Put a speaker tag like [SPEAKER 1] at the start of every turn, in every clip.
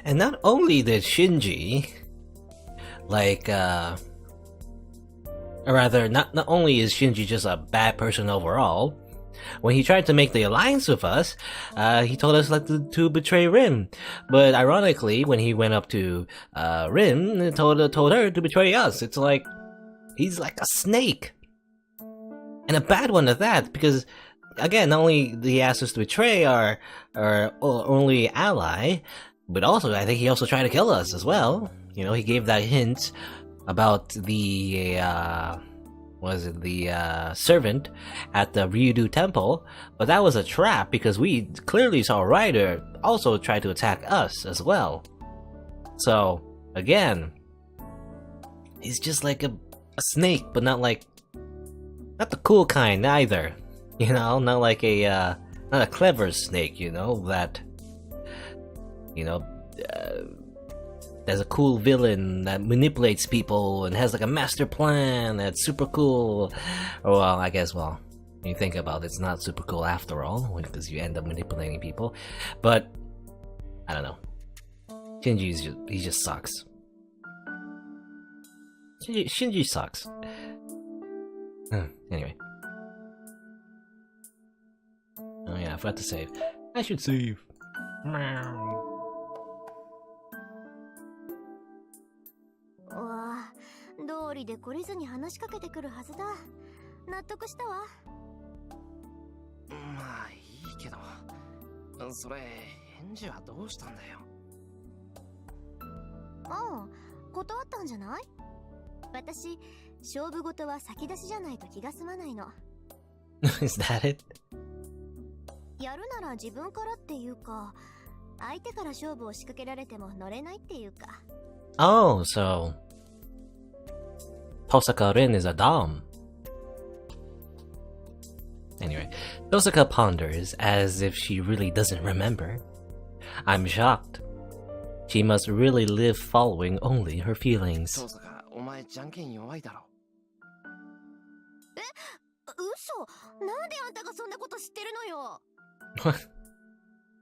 [SPEAKER 1] And not only did Shinji, like, or rather, not only is Shinji just a bad person overall, when he tried to make the alliance with us, he told us like to betray Rin. But ironically, when he went up to Rin, told her to betray us. It's like he's like a snake, and a bad one at that. Because again, not only did he ask us to betray our only ally, but also I think he also tried to kill us as well. You know, he gave that hint about the servant at the Ryudu temple, but that was a trap because we clearly saw Ryder also try to attack us as well. So again, he's just like a snake, but not the cool kind either. You know, not like not a clever snake. You know that. There's a cool villain that manipulates people and has like a master plan that's super cool. Well, I guess, when you think about it, it's not super cool after all, because you end up manipulating people. But, I don't know. Shinji, he just sucks. Shinji sucks. Anyway. Oh yeah, I forgot to save. I should save. Meow.
[SPEAKER 2] 道理で懲りずに話しかけてくるはずだ。納得したわ。
[SPEAKER 3] まあいいけど、それ返事はどうしたんだよ。
[SPEAKER 2] ああ、断ったんじゃない？私、勝負事は先出しじゃないと気が済まないの。
[SPEAKER 1] Is that it?
[SPEAKER 2] やるなら自分からっていうか、相手から勝負を仕掛けられても乗れないっていうか。
[SPEAKER 1] Oh, so Tosaka Rin is a dom. Anyway, Tosaka ponders as if she really doesn't remember. I'm shocked. She must really live following only her feelings.
[SPEAKER 3] Tosaka, お前じゃんけん弱いだろ。
[SPEAKER 2] 嘘？なんであんたがそんなこと知ってるのよ。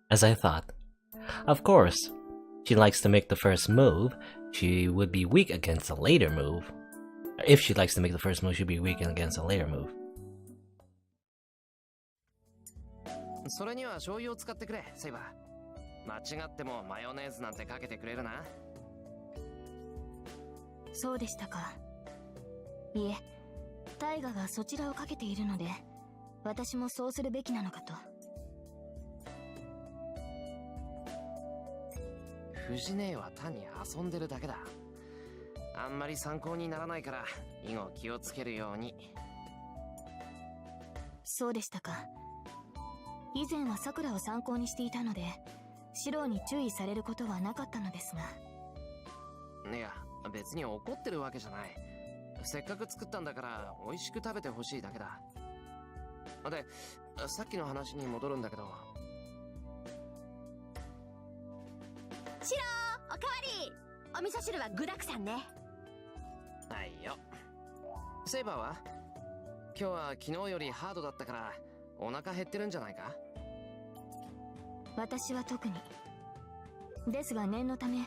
[SPEAKER 1] As I thought. Of course, she likes to make the first move. She would be weak against a later move. If she likes to make the first move, she'd be weak against a later move.
[SPEAKER 3] それには醤油を使ってくれ、セイバー。間違ってもマヨネーズなんてかけてくれるな。
[SPEAKER 2] そうでしたか。いえ、タイガがそちらをかけているので、私もそうするべきなのかと。
[SPEAKER 3] 藤姉は単に遊んでるだけだ。あんまり参考にならないから以後気をつけるように。
[SPEAKER 2] そうでしたか。以前はさくらを参考にしていたので、シロウに注意されることはなかったのですが。
[SPEAKER 3] いや、別に怒ってるわけじゃない。せっかく作ったんだから美味しく食べてほしいだけだ。で、さっきの話に戻るんだけど。
[SPEAKER 2] シロウ、おかわり。お味噌汁は具だくさんね。
[SPEAKER 3] はいよ。セイバーは？今日は昨日よりハードだったからお腹減ってるんじゃないか？
[SPEAKER 2] 私は特に。ですが念のため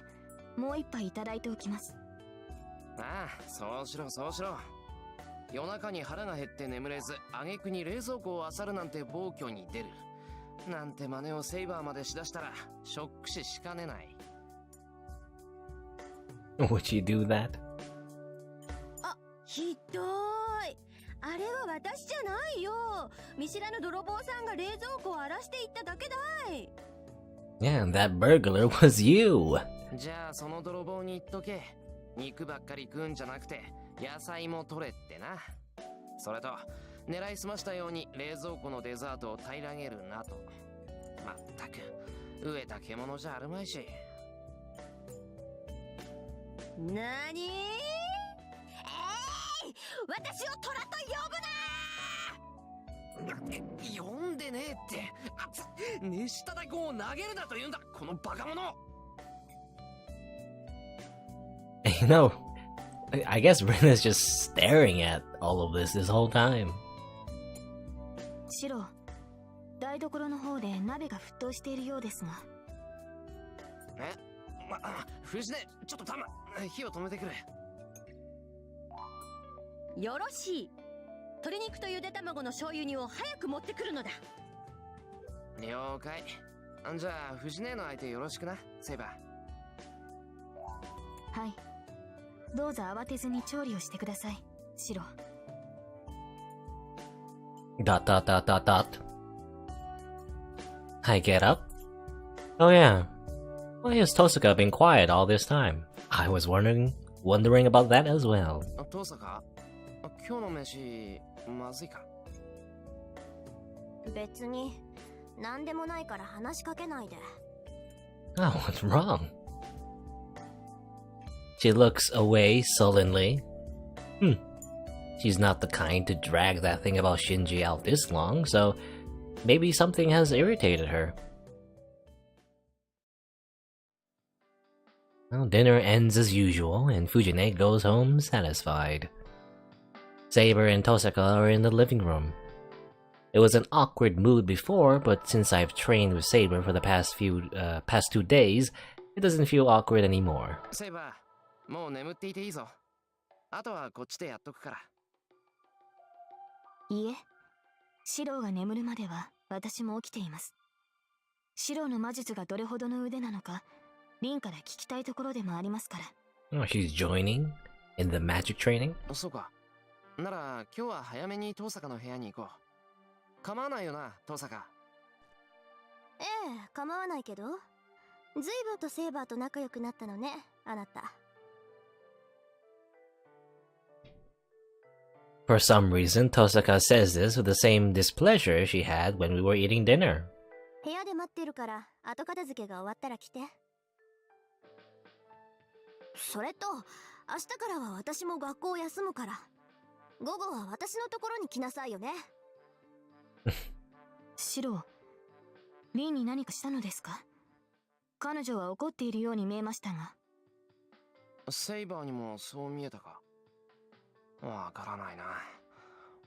[SPEAKER 2] もう一杯いただいておきます。
[SPEAKER 3] ああ、そうしろそうしろ。夜中に腹が減って眠れず挙句に冷蔵庫を漁るなんて暴挙に出るなんて真似をセイバーまでしだしたらショック死しかねない。
[SPEAKER 1] Would you do that?
[SPEAKER 2] あ、ひどい。あれは私じゃないよ。見知らぬ泥棒さんが冷蔵庫を荒らしていっただけだい。
[SPEAKER 1] Yeah, that burglar was you.
[SPEAKER 3] じゃあその泥棒に言っとけ。肉ばっかり食うんじゃなくて野菜も取れってな。それと狙いすましたように冷蔵庫のデザートを平らげるなと。まったく飢えた獣じゃあるまいし。
[SPEAKER 2] なに？私を虎と
[SPEAKER 3] 呼んでねえって。熱した大根を投げるなと言うんだ、このバカ者。
[SPEAKER 1] You know, I guess Rin is just staring at all of this whole time.
[SPEAKER 2] シロ、台所の方で鍋が沸騰しているようですが。
[SPEAKER 3] 藤根、ちょっとたま、火を止めてくれ。
[SPEAKER 2] よろしい。鶏肉とゆで卵の醤油煮を早く持ってくるのだ。
[SPEAKER 3] 了解。じゃあ、藤根の相手よろしくな、セイバー。
[SPEAKER 4] はい。どうぞ慌てずに調理をしてください、シロ。
[SPEAKER 1] Dot dot dot dot dot. I get up. Oh yeah. Why has Tosaka been quiet all this time? I was wondering about that as well.
[SPEAKER 3] トサカ、今日の飯、まずいか？
[SPEAKER 2] 別に何でもないから話しかけないで。
[SPEAKER 1] Oh, what's wrong? She looks away sullenly. She's not the kind to drag that thing about Shinji out this long, so maybe something has irritated her. Well, dinner ends as usual, and Fujine goes home satisfied. Saber and Tosaka are in the living room. It was an awkward mood before, but since I've trained with Saber for the past 2 days, it doesn't feel awkward anymore.
[SPEAKER 3] セイバー、もう眠っていていいぞ。あとはこっちでやっとくから。
[SPEAKER 4] いいえ、シロが眠るまでは私も起きています。シロの魔術がどれほどの腕なのか、リンから聞きたいところでもありますから。
[SPEAKER 1] Oh, she's joining in the magic training?
[SPEAKER 3] そうか。なら今日は早めにトサカの部屋に行こう。構わないよな、トサカ。
[SPEAKER 2] ええ、構わないけど。随分とセイバーと仲良くなったのね、あなた。
[SPEAKER 1] For some reason, Tosaka says this with the same displeasure she had when we were eating dinner.
[SPEAKER 2] 部屋で待ってるから、後片付けが終わったら来て。それと、明日からは私も学校を休むから。午後は私のところに来なさいよね。
[SPEAKER 4] シロ、リンに何かしたのですか？彼女は怒っているように見えましたが。
[SPEAKER 3] セイバーにもそう見えたか？わからないな。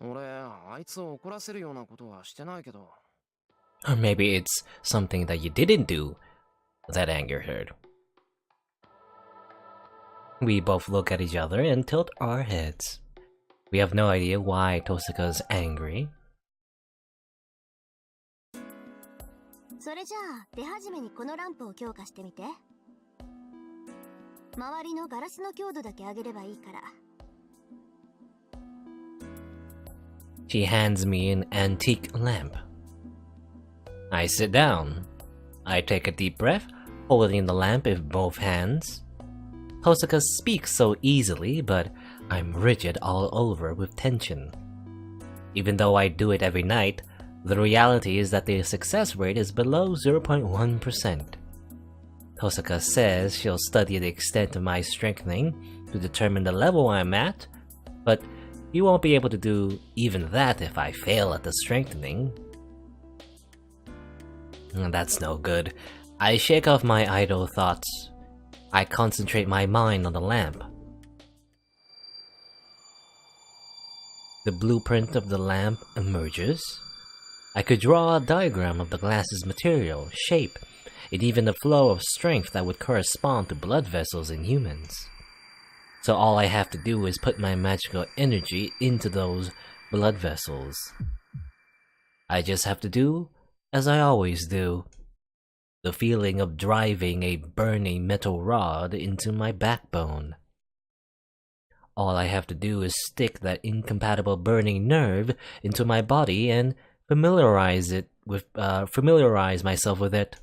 [SPEAKER 3] 俺、あいつを怒らせるようなことはしてないけど。
[SPEAKER 1] Or maybe it's something that you didn't do that angered her. We both look at each other and tilt our heads. We have no idea why Tosaka's angry.
[SPEAKER 2] それじゃあ、出始めにこのランプを強化してみて。周りのガラスの強度だけ上げればいいから。
[SPEAKER 1] She hands me an antique lamp. I sit down. I take a deep breath, holding the lamp in both hands. Tosaka speaks so easily, but I'm rigid all over with tension. Even though I do it every night, the reality is that the success rate is below 0.1%. Tosaka says she'll study the extent of my strengthening to determine the level I'm at, but you won't be able to do even that if I fail at the strengthening. That's no good. I shake off my idle thoughts. I concentrate my mind on the lamp. The blueprint of the lamp emerges. I could draw a diagram of the glass's material, shape, and even the flow of strength that would correspond to blood vessels in humans. So all I have to do is put my magical energy into those blood vessels. I just have to do as I always do. The feeling of driving a burning metal rod into my backbone. All I have to do is stick that incompatible burning nerve into my body and familiarize myself with it.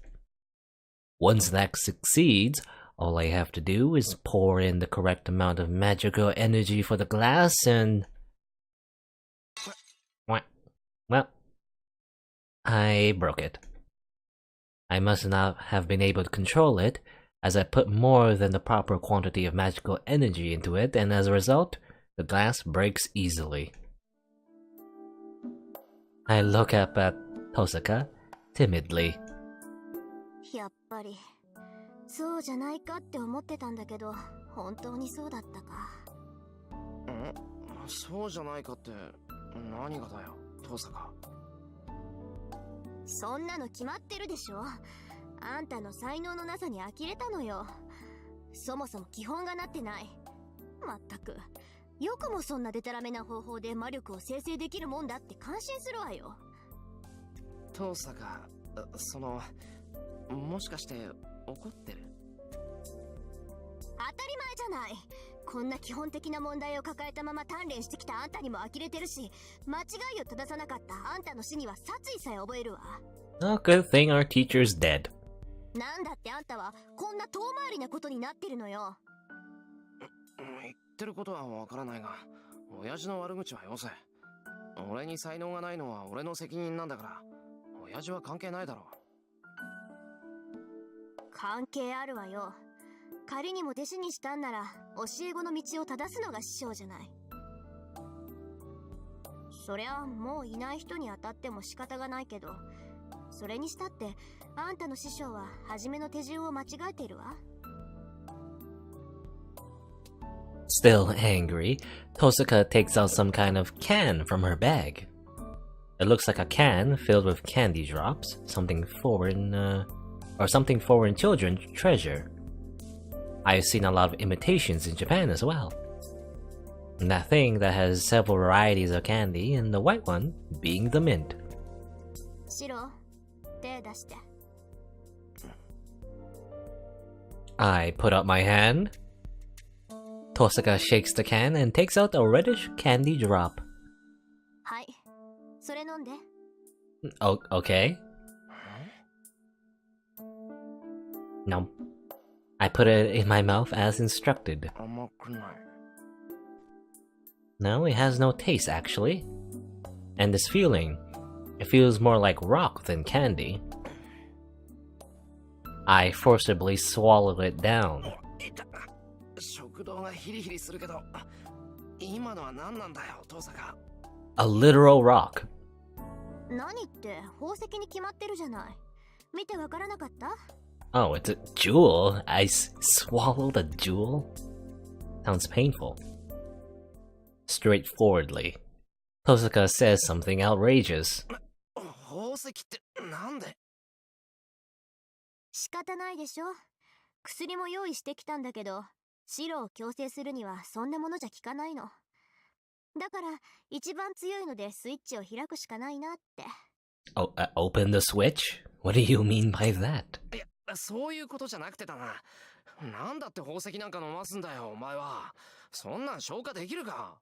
[SPEAKER 1] Once that succeeds, all I have to do is pour in the correct amount of magical energy for the glass and... Well, I broke it. I must not have been able to control it, as I put more than the proper quantity of magical energy into it, and as a result, the glass breaks easily. I look up at Tosaka timidly.
[SPEAKER 2] やっぱり、そうじゃないかって思ってたんだけど、本当にそうだったか。
[SPEAKER 3] そうじゃないかって何がだよ、トサカ。
[SPEAKER 2] そんなの決まってるでしょ。あんたの才能のなさに呆れたのよ。
[SPEAKER 4] そもそも基本がなってない。まったく、よくもそんなデタラメな方法で魔力を生成できるもんだって感心するわよ。
[SPEAKER 3] 遠坂、もしかして怒ってる？
[SPEAKER 4] 当たり前じゃない。こんな基本的な問題を抱えたまま鍛錬してきたあんたにも呆れてるし、間違いを正さなかったあんたの死には殺意さえ覚えるわ。
[SPEAKER 1] Oh, good thing our teacher's dead.
[SPEAKER 4] なんだってあんたはこんな遠回りなことになってるのよ。
[SPEAKER 3] 言ってることはわからないが、親父の悪口はよせ。俺に才能がないのは俺の責任なんだから、親父は関係ないだろう。
[SPEAKER 4] 関係あるわよ。仮にも弟子にしたんなら教え子の道を正すのが師匠じゃない。そりゃもういない人に当たっても仕方がないけど、それにしたってあんたの師匠は初めの手順を間違えているわ。
[SPEAKER 1] Still angry, Tosaka takes out some kind of can from her bag. It looks like a can filled with candy drops, something foreign children treasure. I've seen a lot of imitations in Japan as well. And that thing that has several varieties of candy, and the white one being the mint.
[SPEAKER 4] シロ、手出して。
[SPEAKER 1] I put up my hand. Tosaka shakes the can and takes out a reddish candy drop.
[SPEAKER 4] はい、それ飲んで。
[SPEAKER 1] Oh, okay. No. I put it in my mouth as instructed.
[SPEAKER 3] 甘くない。
[SPEAKER 1] No, it has no taste actually. And this feeling, it feels more like rock than candy. I forcibly swallow it down.
[SPEAKER 3] 食道がヒリヒリするけど、今のは何なんだよ、遠坂。
[SPEAKER 1] A literal rock.
[SPEAKER 4] 何って宝石に決まってるじゃない。見てわからなかった？
[SPEAKER 1] Oh, it's a jewel. I swallowed a jewel? Sounds painful. Straightforwardly, Tosaka says something outrageous.
[SPEAKER 3] 宝石ってなんで？
[SPEAKER 4] 仕方ないでしょ。薬も用意してきたんだけど、白を矯正するにはそんなものじゃ効かないの。だから一番強いのでスイッチを開くしかないなって。
[SPEAKER 1] Oh, open the switch? What do you mean by that?
[SPEAKER 3] いや、そういうことじゃなくてだな。なんだって宝石なんか飲ますんだよ、お前は。そんなん消化できるか？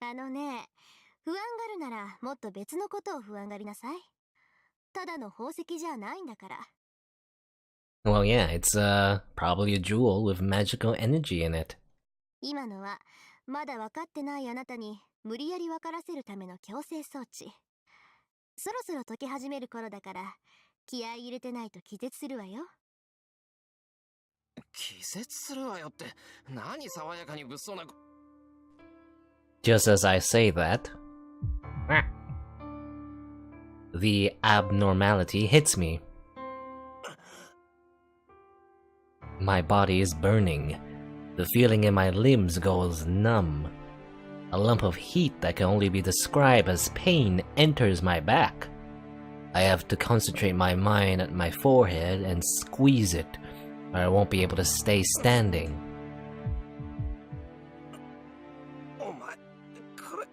[SPEAKER 4] あのね、不安がるならもっと別のことを不安がりなさい。ただの宝石じゃないんだから。
[SPEAKER 1] Well, yeah, it's probably a jewel with magical energy in it.
[SPEAKER 4] 今のはまだ分かってないあなたに無理やり分からせるための矯正装置。そろそろ解き始める頃だから気合い入れてないと気絶するわよ。
[SPEAKER 3] 気絶するわよって、何爽やかに物騒な。
[SPEAKER 1] Just as I say that, the abnormality hits me. My body is burning. The feeling in my limbs goes numb. A lump of heat that can only be described as pain enters my back. I have to concentrate my mind at my forehead and squeeze it, or I won't be able to stay standing.
[SPEAKER 3] お前、これ。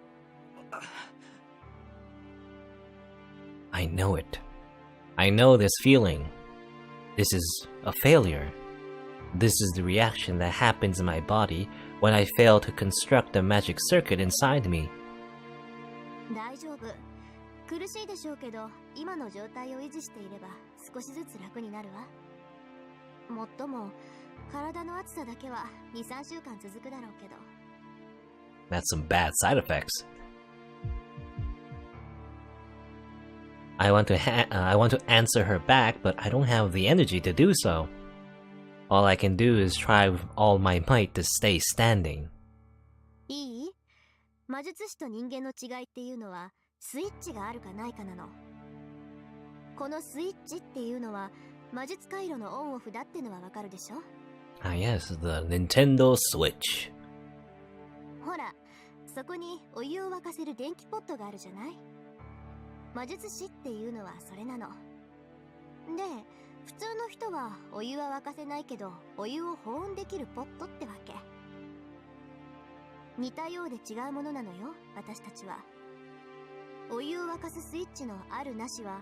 [SPEAKER 1] I know it. I know this feeling. This is a failure. This is the reaction that happens in my body when I fail to construct a magic circuit inside me.
[SPEAKER 4] 大丈夫。苦しいでしょうけど、今の状態を維持していれば少しずつ楽になるわ。もっとも、体の熱さだけは2、3週間続くだろうけど。
[SPEAKER 1] That's some bad side effects. I want to answer her back, but I don't have the energy to do so. All I can do is try with all my might to stay standing.
[SPEAKER 4] いい？魔術師と人間の違いっていうのはスイッチがあるかないかなの。このスイッチっていうのは魔術回路のオンオフだってのはわかるでしょ？
[SPEAKER 1] Ah yes, the Nintendo Switch.
[SPEAKER 4] ほら、そこにお湯を沸かせる電気ポットがあるじゃない？魔術師っていうのはそれなの。で、普通の人はお湯は沸かせないけど、お湯を保温できるポットってわけ。似たようで違うものなのよ、私たちは。お湯を沸かすスイッチのあるなしは、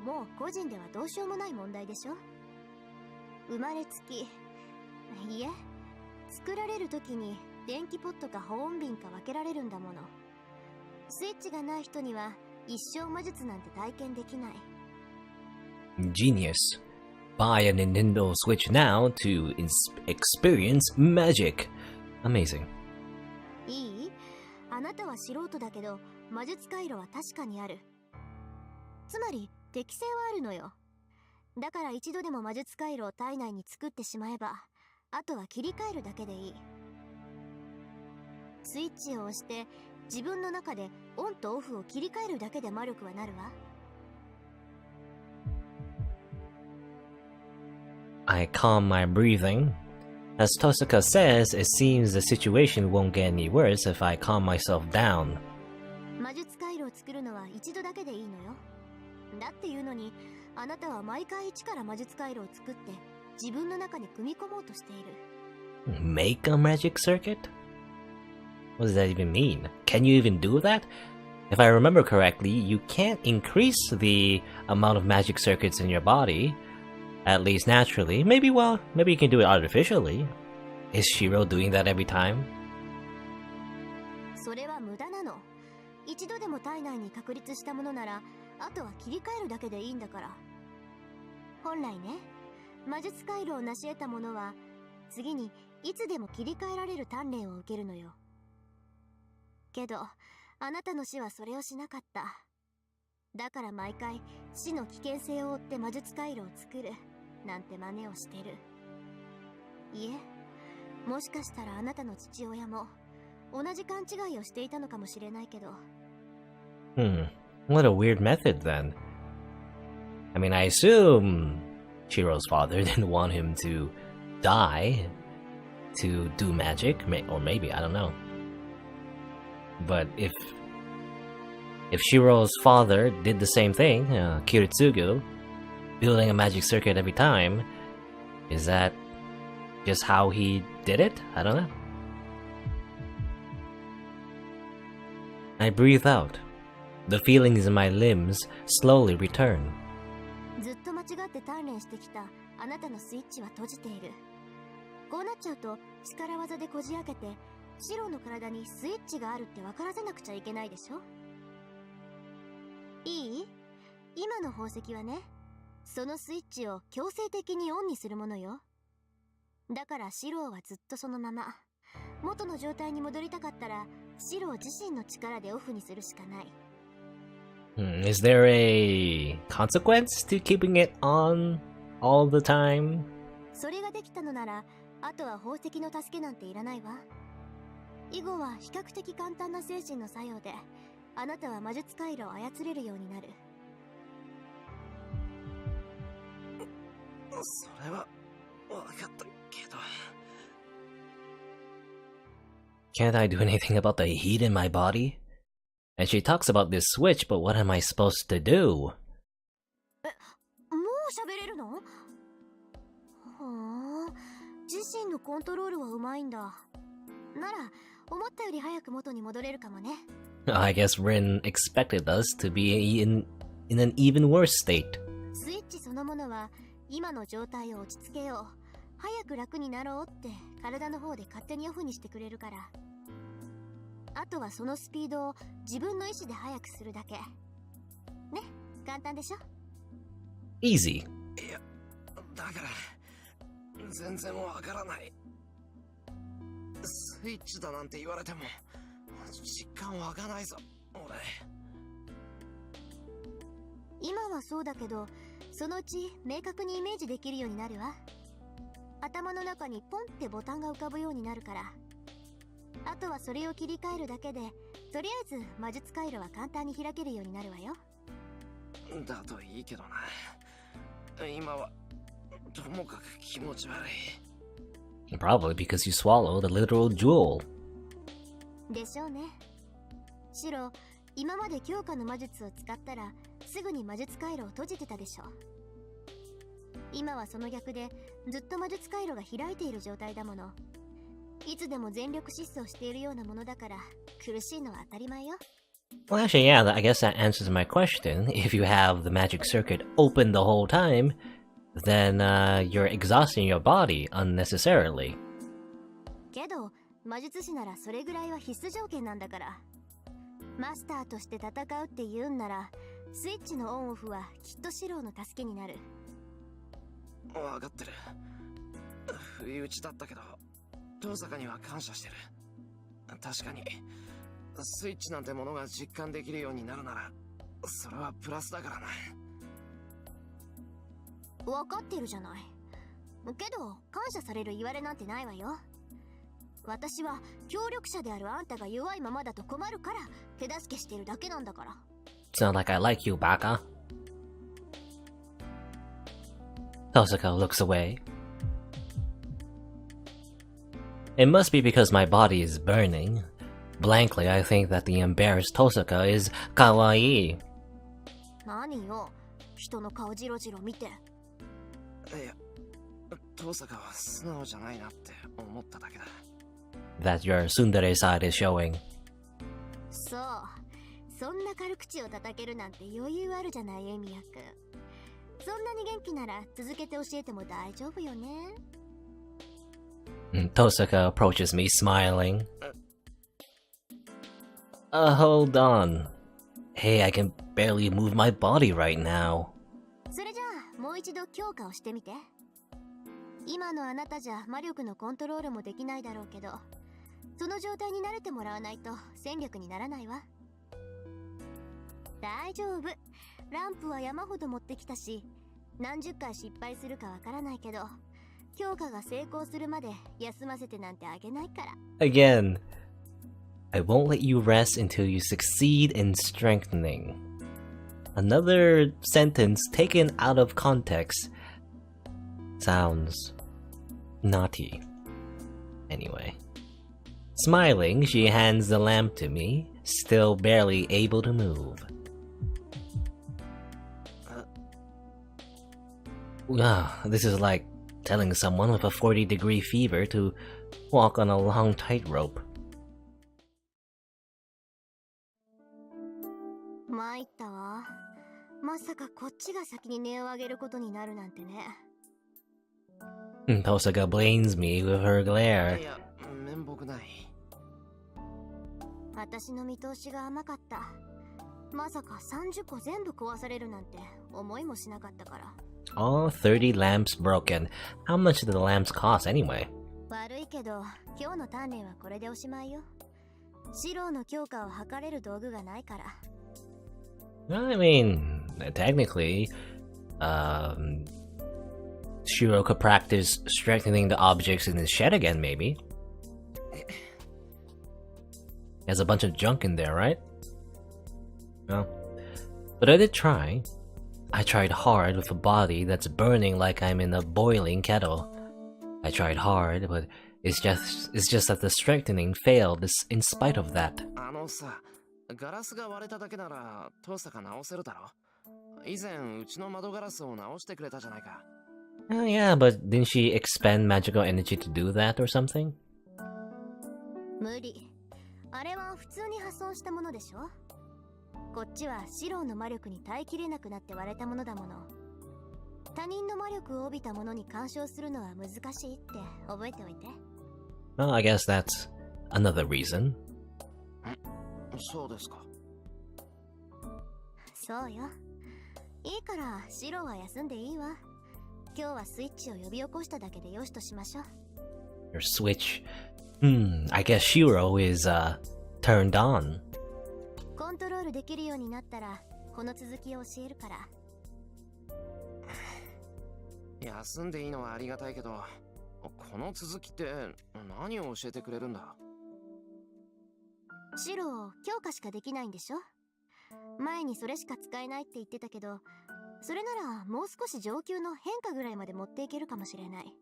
[SPEAKER 4] もう個人ではどうしようもない問題でしょ。生まれつき、いえ、作られる時に電気ポットか保温瓶か分けられるんだもの。スイッチがない人には一生魔術なんて体験できない。
[SPEAKER 1] Genius. Buy a Nintendo Switch now to experience magic. Amazing.
[SPEAKER 4] いい？あなたは素人だけど、魔術回路は確かにある。つまり、適性はあるのよ。だから一度でも魔術回路を体内に作ってしまえば、あとは切り替えるだけでいい。スイッチを押して、自分の中でオンとオフを切り替えるだけで魔力はなるわ。
[SPEAKER 1] I calm my breathing. As Tosaka says, it seems the situation won't get any worse if I calm myself down.
[SPEAKER 4] 魔術回路を作るのは一度だけでいいのよ。だっていうのに、あなたは毎回一から魔術回路を作って自分の中に組み込もうとしている。
[SPEAKER 1] Make a magic circuit? What does that even mean? Can you even do that? If I remember correctly, you can't increase the amount of magic circuits in your body, at least naturally. Maybe you can do it artificially. Is Shirou doing that every time?
[SPEAKER 4] それは無駄なの。一度でも体内に確立したものなら、あとは切り替えるだけでいいんだから。本来ね、魔術回路を成し得た者は、次にいつでも切り替えられる鍛錬を受けるのよ。けど、あなたの死はそれをしなかった。だから毎回、死の危険性を負って魔術回路を作る、なんて真似をしてる。いえ、もしかしたらあなたの父親も、同じ勘違いをしていたのかもしれないけど。
[SPEAKER 1] What a weird method then. I mean, I assume Shiro's father didn't want him to die to do magic, or maybe, I don't know. But if Shiro's father did the same thing, Kiritsugu, building a magic circuit every time, is that just how he did it? I don't know. I breathe out. The feelings in my limbs slowly return.
[SPEAKER 4] ずっと間違って鍛錬してきたあなたのスイッチは閉じている。こうなっちゃうと力技でこじ開けて、シロの体にスイッチがあるって分からせなくちゃいけないでしょ。いい？今の宝石はね、そのスイッチを強制的にオンにするものよ。だからシロはずっとそのまま。元の状態に戻りたかったら、シロ自身の力でオフにするしかない。
[SPEAKER 1] Is there a consequence to keeping it on all the time?
[SPEAKER 4] それができたのなら、あとは宝石の助けなんていらないわ。以後は比較的簡単な精神の作用で、あなたは魔術回路を操れるようになる。
[SPEAKER 3] それは分かったけど。
[SPEAKER 1] Can't I do anything about the heat in my body? And she talks about this switch, but what am I supposed to do?
[SPEAKER 4] もう喋れるの？自身のコントロールはうまいんだ。なら、思ったより早く元に戻れるかもね。
[SPEAKER 1] I guess Rin expected us to be in an even worse state.
[SPEAKER 4] スイッチそのものは、今の状態を落ち着けよう。早く楽になろうって体の方で勝手にオフにしてくれるから。あとはそのスピードを自分の意志で速くするだけ。ね、簡単でしょ？
[SPEAKER 1] Easy.
[SPEAKER 3] いや、だから、全然わからない。スイッチだなんて言われても、実感湧かないぞ、俺。
[SPEAKER 4] 今はそうだけど、そのうち明確にイメージできるようになるわ。頭の中にポンってボタンが浮かぶようになるから。あとはそれを切り替えるだけで、とりあえず魔術回路は簡単に開けるようになるわよ。
[SPEAKER 3] だといいけどな。今はともかく気持ち悪い。
[SPEAKER 1] Probably because you swallowed a literal jewel.
[SPEAKER 4] でしょうね。シロ、今まで強化の魔術を使ったらすぐに魔術回路を閉じてたでしょ。今はその逆でずっと魔術回路が開いている状態だもの。いつでも全力疾走しているようなものだから苦しいのは当たり前よ。
[SPEAKER 1] Well, actually, yeah, I guess that answers my question. If you have the magic circuit open the whole time, then you're exhausting your body unnecessarily.
[SPEAKER 4] けど魔術師ならそれぐらいは必須条件なんだから。マスターとして戦うって言うんなら、スイッチのオンオフはきっとシローの助けになる。
[SPEAKER 3] わかってる。不意打ちだったけど、遠坂には感謝してる。確かにスイッチなんてものが実感できるようになるなら、それはプラスだからな。
[SPEAKER 4] 分かってるじゃない。けど感謝される言われなんてないわよ。私は協力者であるあんたが弱いままだと困るから手助けしてるだけなんだから。
[SPEAKER 1] It's not like I like you, Baka. Tosaka looks away. It must be because my body is burning. Blankly, I think that the embarrassed Tosaka is kawaii.
[SPEAKER 4] 何よ、人の顔ジロジロ見て。
[SPEAKER 3] いや、遠坂は素直じゃないなって思っただけだ。
[SPEAKER 1] That your tsundere side is showing.
[SPEAKER 4] そう、そんな軽口を叩けるなんて余裕あるじゃない、エミヤくん。そんなに元気なら続けて教えても大丈夫よね。
[SPEAKER 1] Tosaka approaches me smiling. Hold on. Hey, I can barely move my body right now.
[SPEAKER 4] それじゃあもう一度強化をしてみて。今のあなたじゃ魔力のコントロールもできないだろうけど、その状態に慣れてもらわないと戦力にならないわ。大丈夫。ランプは山ほど持ってきたし、何十回失敗するかわからないけど、強化が成功するまで休ませてなんてあげないから。
[SPEAKER 1] Again, I won't let you rest until you succeed in strengthening. Another sentence taken out of context sounds naughty. Anyway. Smiling, she hands the lamp to me, still barely able to move. This is like telling someone with a 40-degree fever to walk on a long tightrope.
[SPEAKER 4] 参ったわ。まさかこっちが先に音を上げることになるなんてね。
[SPEAKER 1] Tosaka blames me with her glare.
[SPEAKER 3] いや、面目ない。
[SPEAKER 4] 私の見通しが甘かった。まさか30個全部壊されるなんて思いもしなかったから。
[SPEAKER 1] All 30 lamps broken. How much do the lamps cost anyway?
[SPEAKER 4] 悪いけど、今日の鍛錬はこれでおしまいよ。シローの強化を測れる道具がないから。
[SPEAKER 1] I mean, technically, Shirou could practice strengthening the objects in his shed again, maybe. There's a bunch of junk in there, right? No. But I did try. I tried hard with a body that's burning like I'm in a boiling kettle. I tried hard, but it's just that the strengthening failed in spite of that.
[SPEAKER 3] あのさ、ガラスが割れただけなら遠坂直せるだろ。以前うちの窓ガラスを直してくれたじゃないか。
[SPEAKER 1] Yeah, but didn't she expend magical energy to do that or something?
[SPEAKER 4] 無理。あれは普通に破損したものでしょ。こっちはシローの魔力に耐えきれなくなって割れたものだもの。他人の魔力を帯びたものに干渉するのは難しいって覚えておいて。
[SPEAKER 1] Well, I guess that's another reason.
[SPEAKER 3] そうですか。
[SPEAKER 4] そうよ。いいからシローは休んでいいわ。今日はスイッチを呼び起こしただけでよしとしましょう。
[SPEAKER 1] Your switch. I guess Shirou is, turned on.
[SPEAKER 4] コントロールできるようになったら、この続きを教えるから。
[SPEAKER 3] 休んでいいのはありがたいけど、この続きって何を教えてくれるんだ？
[SPEAKER 4] シロー、強化しかできないんでしょ？前にそれしか使えないって言ってたけど、それならもう少し上級の変化ぐらいまで持っていけるかもしれない。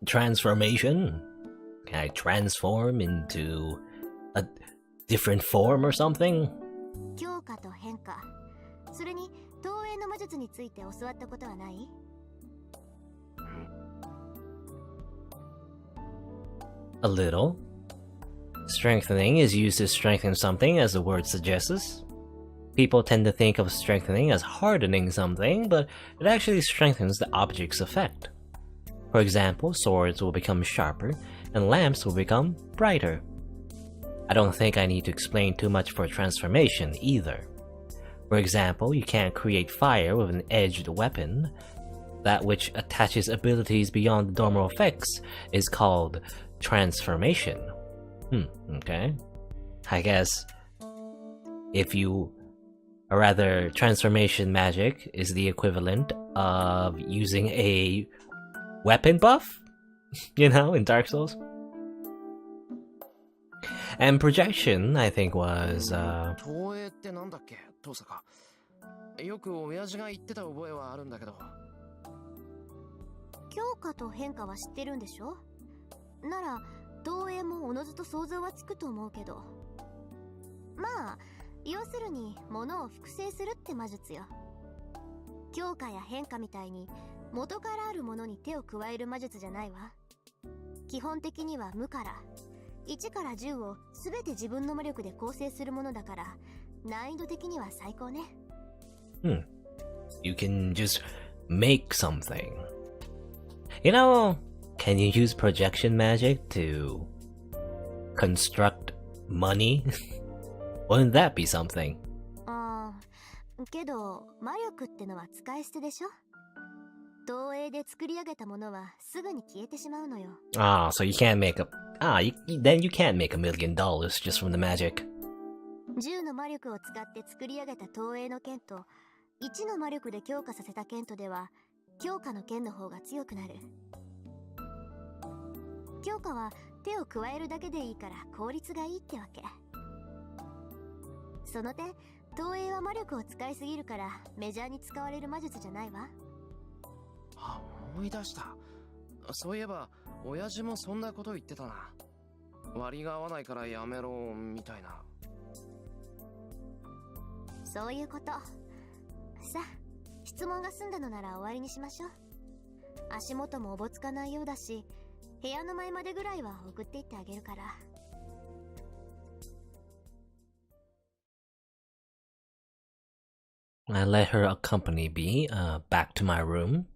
[SPEAKER 1] Transformation? Can I transform into a different form or something?
[SPEAKER 4] 強化と変化。それに、投影の魔術について教わったことはない？
[SPEAKER 1] A little. Strengthening is used to strengthen something, as the word suggests. People tend to think of strengthening as hardening something, but it actually strengthens the object's effect. For example, swords will become sharper, and lamps will become brighter. I don't think I need to explain too much for transformation either. For example, you can't create fire with an edged weapon. That which attaches abilities beyond the normal effects is called transformation. Okay. I guess transformation magic is the equivalent of using a weapon buff, in Dark Souls. And projection, I think, was,
[SPEAKER 3] 投影ってなんだっけ、トサカ。よく親父が言ってた覚えはあるんだけど。
[SPEAKER 4] 強化と変化は知ってるんでしょ？なら、投影もおのずと想像はつくと思うけど。まあ、要するに物を複製するって魔術よ。強化や変化みたいに元からあるものに手を加える魔術じゃないわ。基本的には無から。1から10を全て自分の魔力で構成するものだから、難易度的には最高ね。
[SPEAKER 1] You can just make something. Can you use projection magic to construct money? Wouldn't that be something?
[SPEAKER 4] けど、魔力ってのは使い捨てでしょ？投影で作り上げたものはすぐに消えてしまうのよ。
[SPEAKER 1] So you can't make then you can't make $1 million just from the magic.
[SPEAKER 4] 10の魔力を使って作り上げた投影の剣と、1の魔力で強化させた剣とでは、強化の剣の方が強くなる。強化は手を加えるだけでいいから効率がいいってわけ。その点、投影は魔力を使いすぎるからメジャーに使われる魔術じゃないわ。
[SPEAKER 3] あ、思い出した。そういえば親父もそんなこと言ってたな。割が合わないからやめろみたいな。
[SPEAKER 4] そういうこと。さあ、質問が済んだのなら終わりにしましょう。足元もおぼつかないようだし、部屋の前までぐらいは送っていってあげるから。
[SPEAKER 1] I let her accompany me back to my room,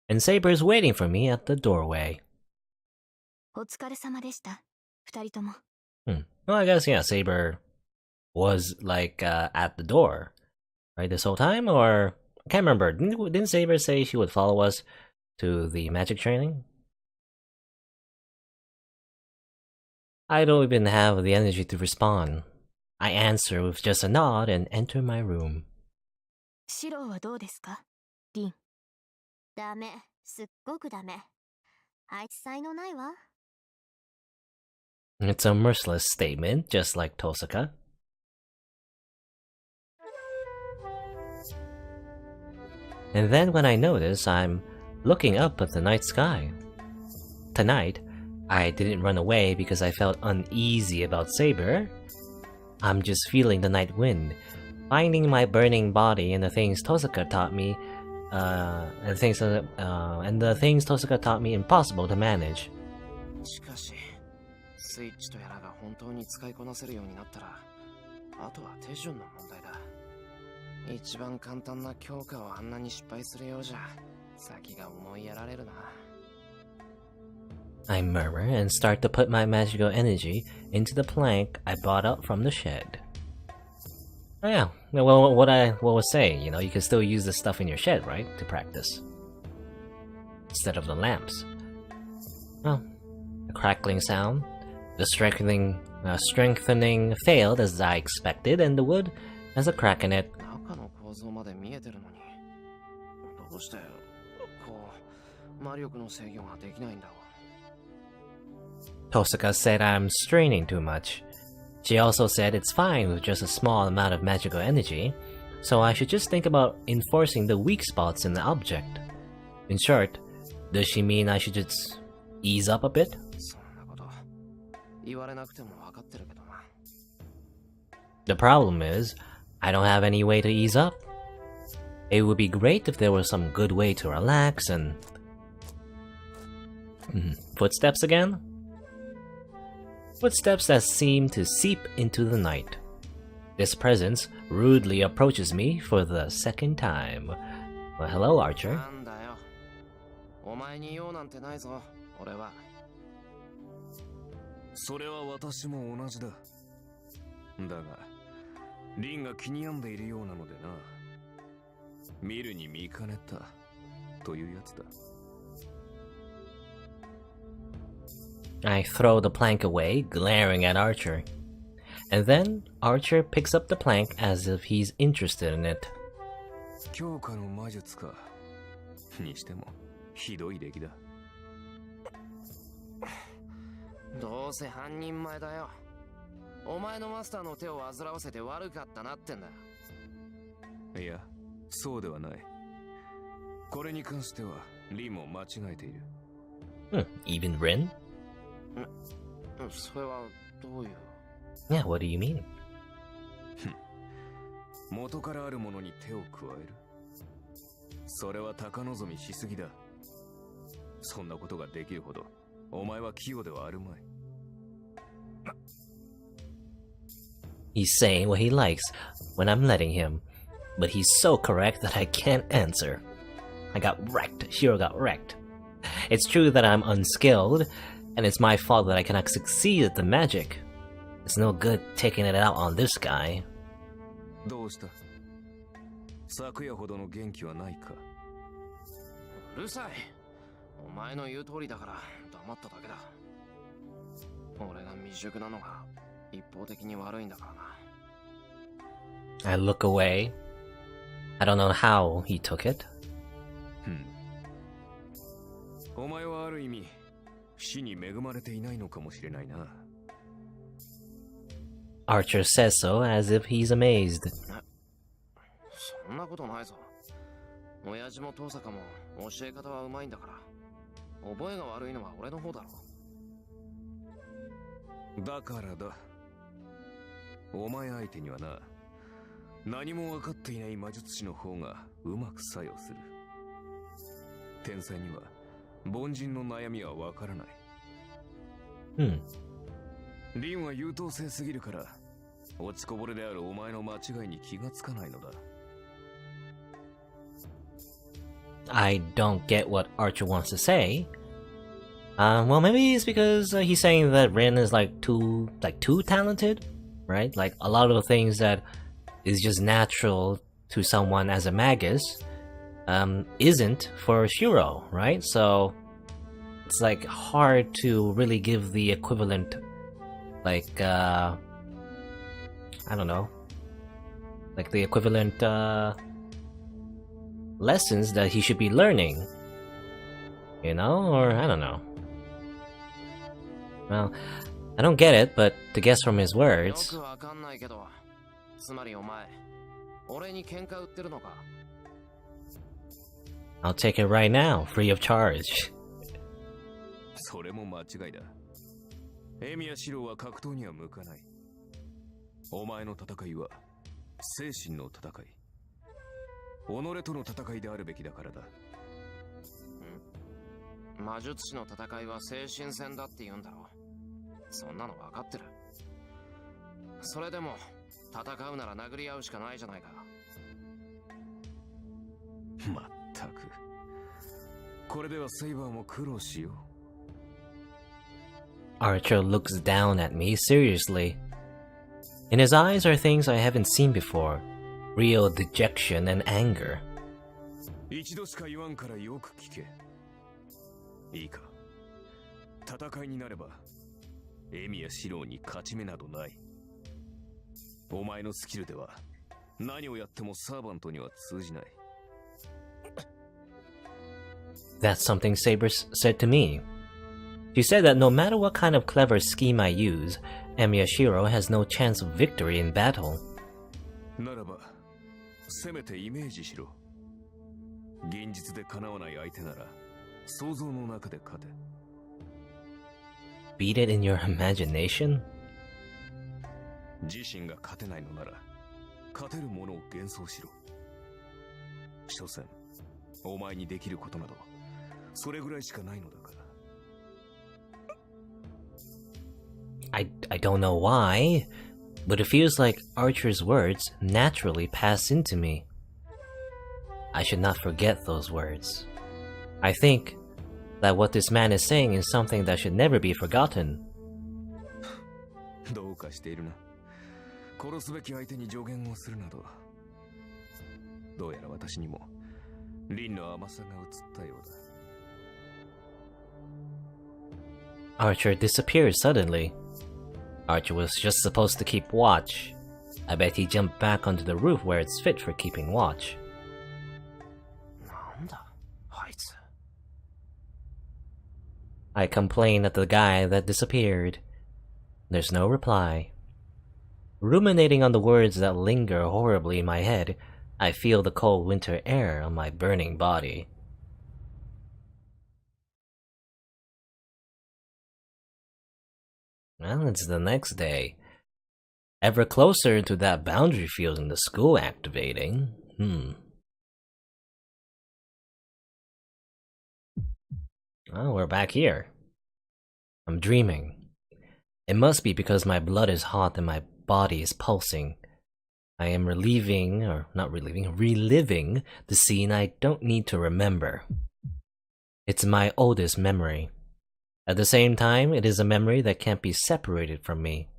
[SPEAKER 1] and Saber's waiting for me at the doorway.
[SPEAKER 4] お疲れ様でした、二人とも。
[SPEAKER 1] Well, I guess, yeah, Saber was, at the door, right, this whole time? Or, I can't remember. Didn't Saber say she would follow us to the magic training? I don't even have the energy to respond. I answer with just a nod and enter my room.
[SPEAKER 4] シローはどうですか、リン。ダメ、すっごくダメ。あいつ才能ないわ。
[SPEAKER 1] It's a merciless statement, just like Tosaka. And then when I notice, I'm looking up at the night sky. Tonight, I didn't run away because I felt uneasy about Saber. I'm just feeling the night wind, finding my burning body and the things Tosaka taught me, and the things Tosaka taught me impossible to manage.
[SPEAKER 3] しかし、スイッチとやらが本当に使いこなせるようになったら、あとは手順の問題だ。一番簡単な強化をあんなに失敗するようじゃ、先が思いやられるな。
[SPEAKER 1] I murmur and start to put my magical energy into the plank I bought up from the shed. Oh yeah, well, what I was saying, you can still use this stuff in your shed, right, to practice. Instead of the lamps. Well, a crackling sound. The strengthening failed as I expected, and the wood has a crack in it.
[SPEAKER 3] 中の構造まで見えてるのに、どうして魔力の制御ができないんだろう。
[SPEAKER 1] Tosaka said I'm straining too much. She also said it's fine with just a small amount of magical energy, so I should just think about enforcing the weak spots in the object. In short, does she mean I should just ease up a bit?
[SPEAKER 3] そんなこと言われなくても分かってるけどな。
[SPEAKER 1] The problem is, I don't have any way to ease up. It would be great if there was some good way to relax and... Footsteps again? Footsteps that seem to seep into the night. This presence rudely approaches me for the second time. Well, hello, Archer.
[SPEAKER 3] なんだよ。お前に用なんてないぞ、俺は。
[SPEAKER 5] それは私も同じだ。だが、リンが気に病んでいるようなのでな。見るに見かねたというやつだ。
[SPEAKER 1] I throw the plank away, glaring at Archer. And then Archer picks up the plank as if he's interested in it.
[SPEAKER 5] 強化の魔術か。にしても、ひどい出来だ。
[SPEAKER 3] どうせ半人前だよ。お前のマスターの手を煩わせて悪かったなってんだ。
[SPEAKER 5] いや、そうではない。これに関しては、リンも間違えている。
[SPEAKER 1] Even Rin?
[SPEAKER 3] それはどういう
[SPEAKER 1] Yeah, what do you mean?
[SPEAKER 5] 元からあるものに手を加える。それは高望みしすぎだ。そんなことができるほど、お前は器用ではあるまい。
[SPEAKER 1] He's saying what he likes when I'm letting him, but he's so correct that I can't answer. I got wrecked. Shirou got wrecked. It's true that I'm unskilled, and it's my fault that I cannot succeed at the magic. It's no good taking it out on this guy.
[SPEAKER 5] どうした？昨夜ほどの元気はないか？
[SPEAKER 3] うるさい。お前の言う通りだから黙っただけだ。俺が未熟なのが一方的に悪いんだからな。
[SPEAKER 1] I look away. I don't know how he took it.
[SPEAKER 5] お前はある意味、死に恵まれていないのかもしれないな。
[SPEAKER 1] Archer says so as if he's amazed.
[SPEAKER 3] そんなことないぞ。親父も父坂も教え方はうまいんだから。覚えが悪いのは俺の方だろ。
[SPEAKER 5] だからだ。お前相手にはな、何も分かっていない魔術師の方がうまく作用する。天才には凡人の悩みは分からない。リンは優等生すぎるから、落ちこぼれであるお前の間違いに気がつかないのだ。
[SPEAKER 1] I don't get what Archer wants to say. Well, maybe it's because he's saying that Rin is too talented, right? Like a lot of the things that is just natural to someone as a magus, isn't for Shirou, right? So it's like hard to really give the equivalent, I don't know, like the equivalent lessons that he should be learning, you know, or I don't know. Well, I don't get it, but to guess from his
[SPEAKER 3] よ
[SPEAKER 1] words,
[SPEAKER 3] くわかんないけど、つまりお前、俺に喧嘩売ってるのか。
[SPEAKER 1] I'll take it right now, free of charge.
[SPEAKER 5] それも間違いだ。エミやシロは格闘には向かない。お前の戦いは精神の戦い。己との戦いであるべきだからだ。
[SPEAKER 3] 魔術師の戦いは精神戦だって言うんだろ。そんなの分かってる。それでも戦うなら殴り合うしかないじゃないか。
[SPEAKER 5] まったく。これではセイバーも苦労しよう。
[SPEAKER 1] Archer looks down at me seriously. In his eyes are things I haven't seen before. Real dejection and anger.
[SPEAKER 5] 一度しか言わんからよく聞け。いいか。戦いになれば、エミやシローに勝ち目などない。お前のスキルでは、何をやってもサーバントには通じない。
[SPEAKER 1] That's something Saber said to me. She said that no matter what kind of clever scheme I use, Emiyashiro has no chance of victory in battle.
[SPEAKER 5] ならば、せめてイメージしろ。現実で叶わない相手なら、想像の中で勝て。
[SPEAKER 1] Beat it in your imagination?
[SPEAKER 5] 自身が勝てないのなら、勝てるものを幻想しろ。所詮、お前にできることなど、それぐらいしかないのだから。
[SPEAKER 1] I I don't know why, but it feels like Archer's words naturally pass into me. I should not forget those words. I think that what this man is saying is something that should never be forgotten.
[SPEAKER 5] どうかしているな。殺すべき相手に助言をするなど。どうやら私にも凛の甘さが映ったようだ。
[SPEAKER 1] Archer disappeared suddenly. Archer was just supposed to keep watch. I bet he jumped back onto the roof where it's fit for keeping watch.
[SPEAKER 3] なんだあいつ。
[SPEAKER 1] I complained at the guy that disappeared. There's no reply. Ruminating on the words that linger horribly in my head, I feel the cold winter air on my burning body. Well, it's the next day. Ever closer to that boundary field in the school activating. Oh, we're back here. I'm dreaming. It must be because my blood is hot and my body is pulsing. I am reliving the scene I don't need to remember. It's my oldest memory. At the same time, it is a memory that can't be separated from me.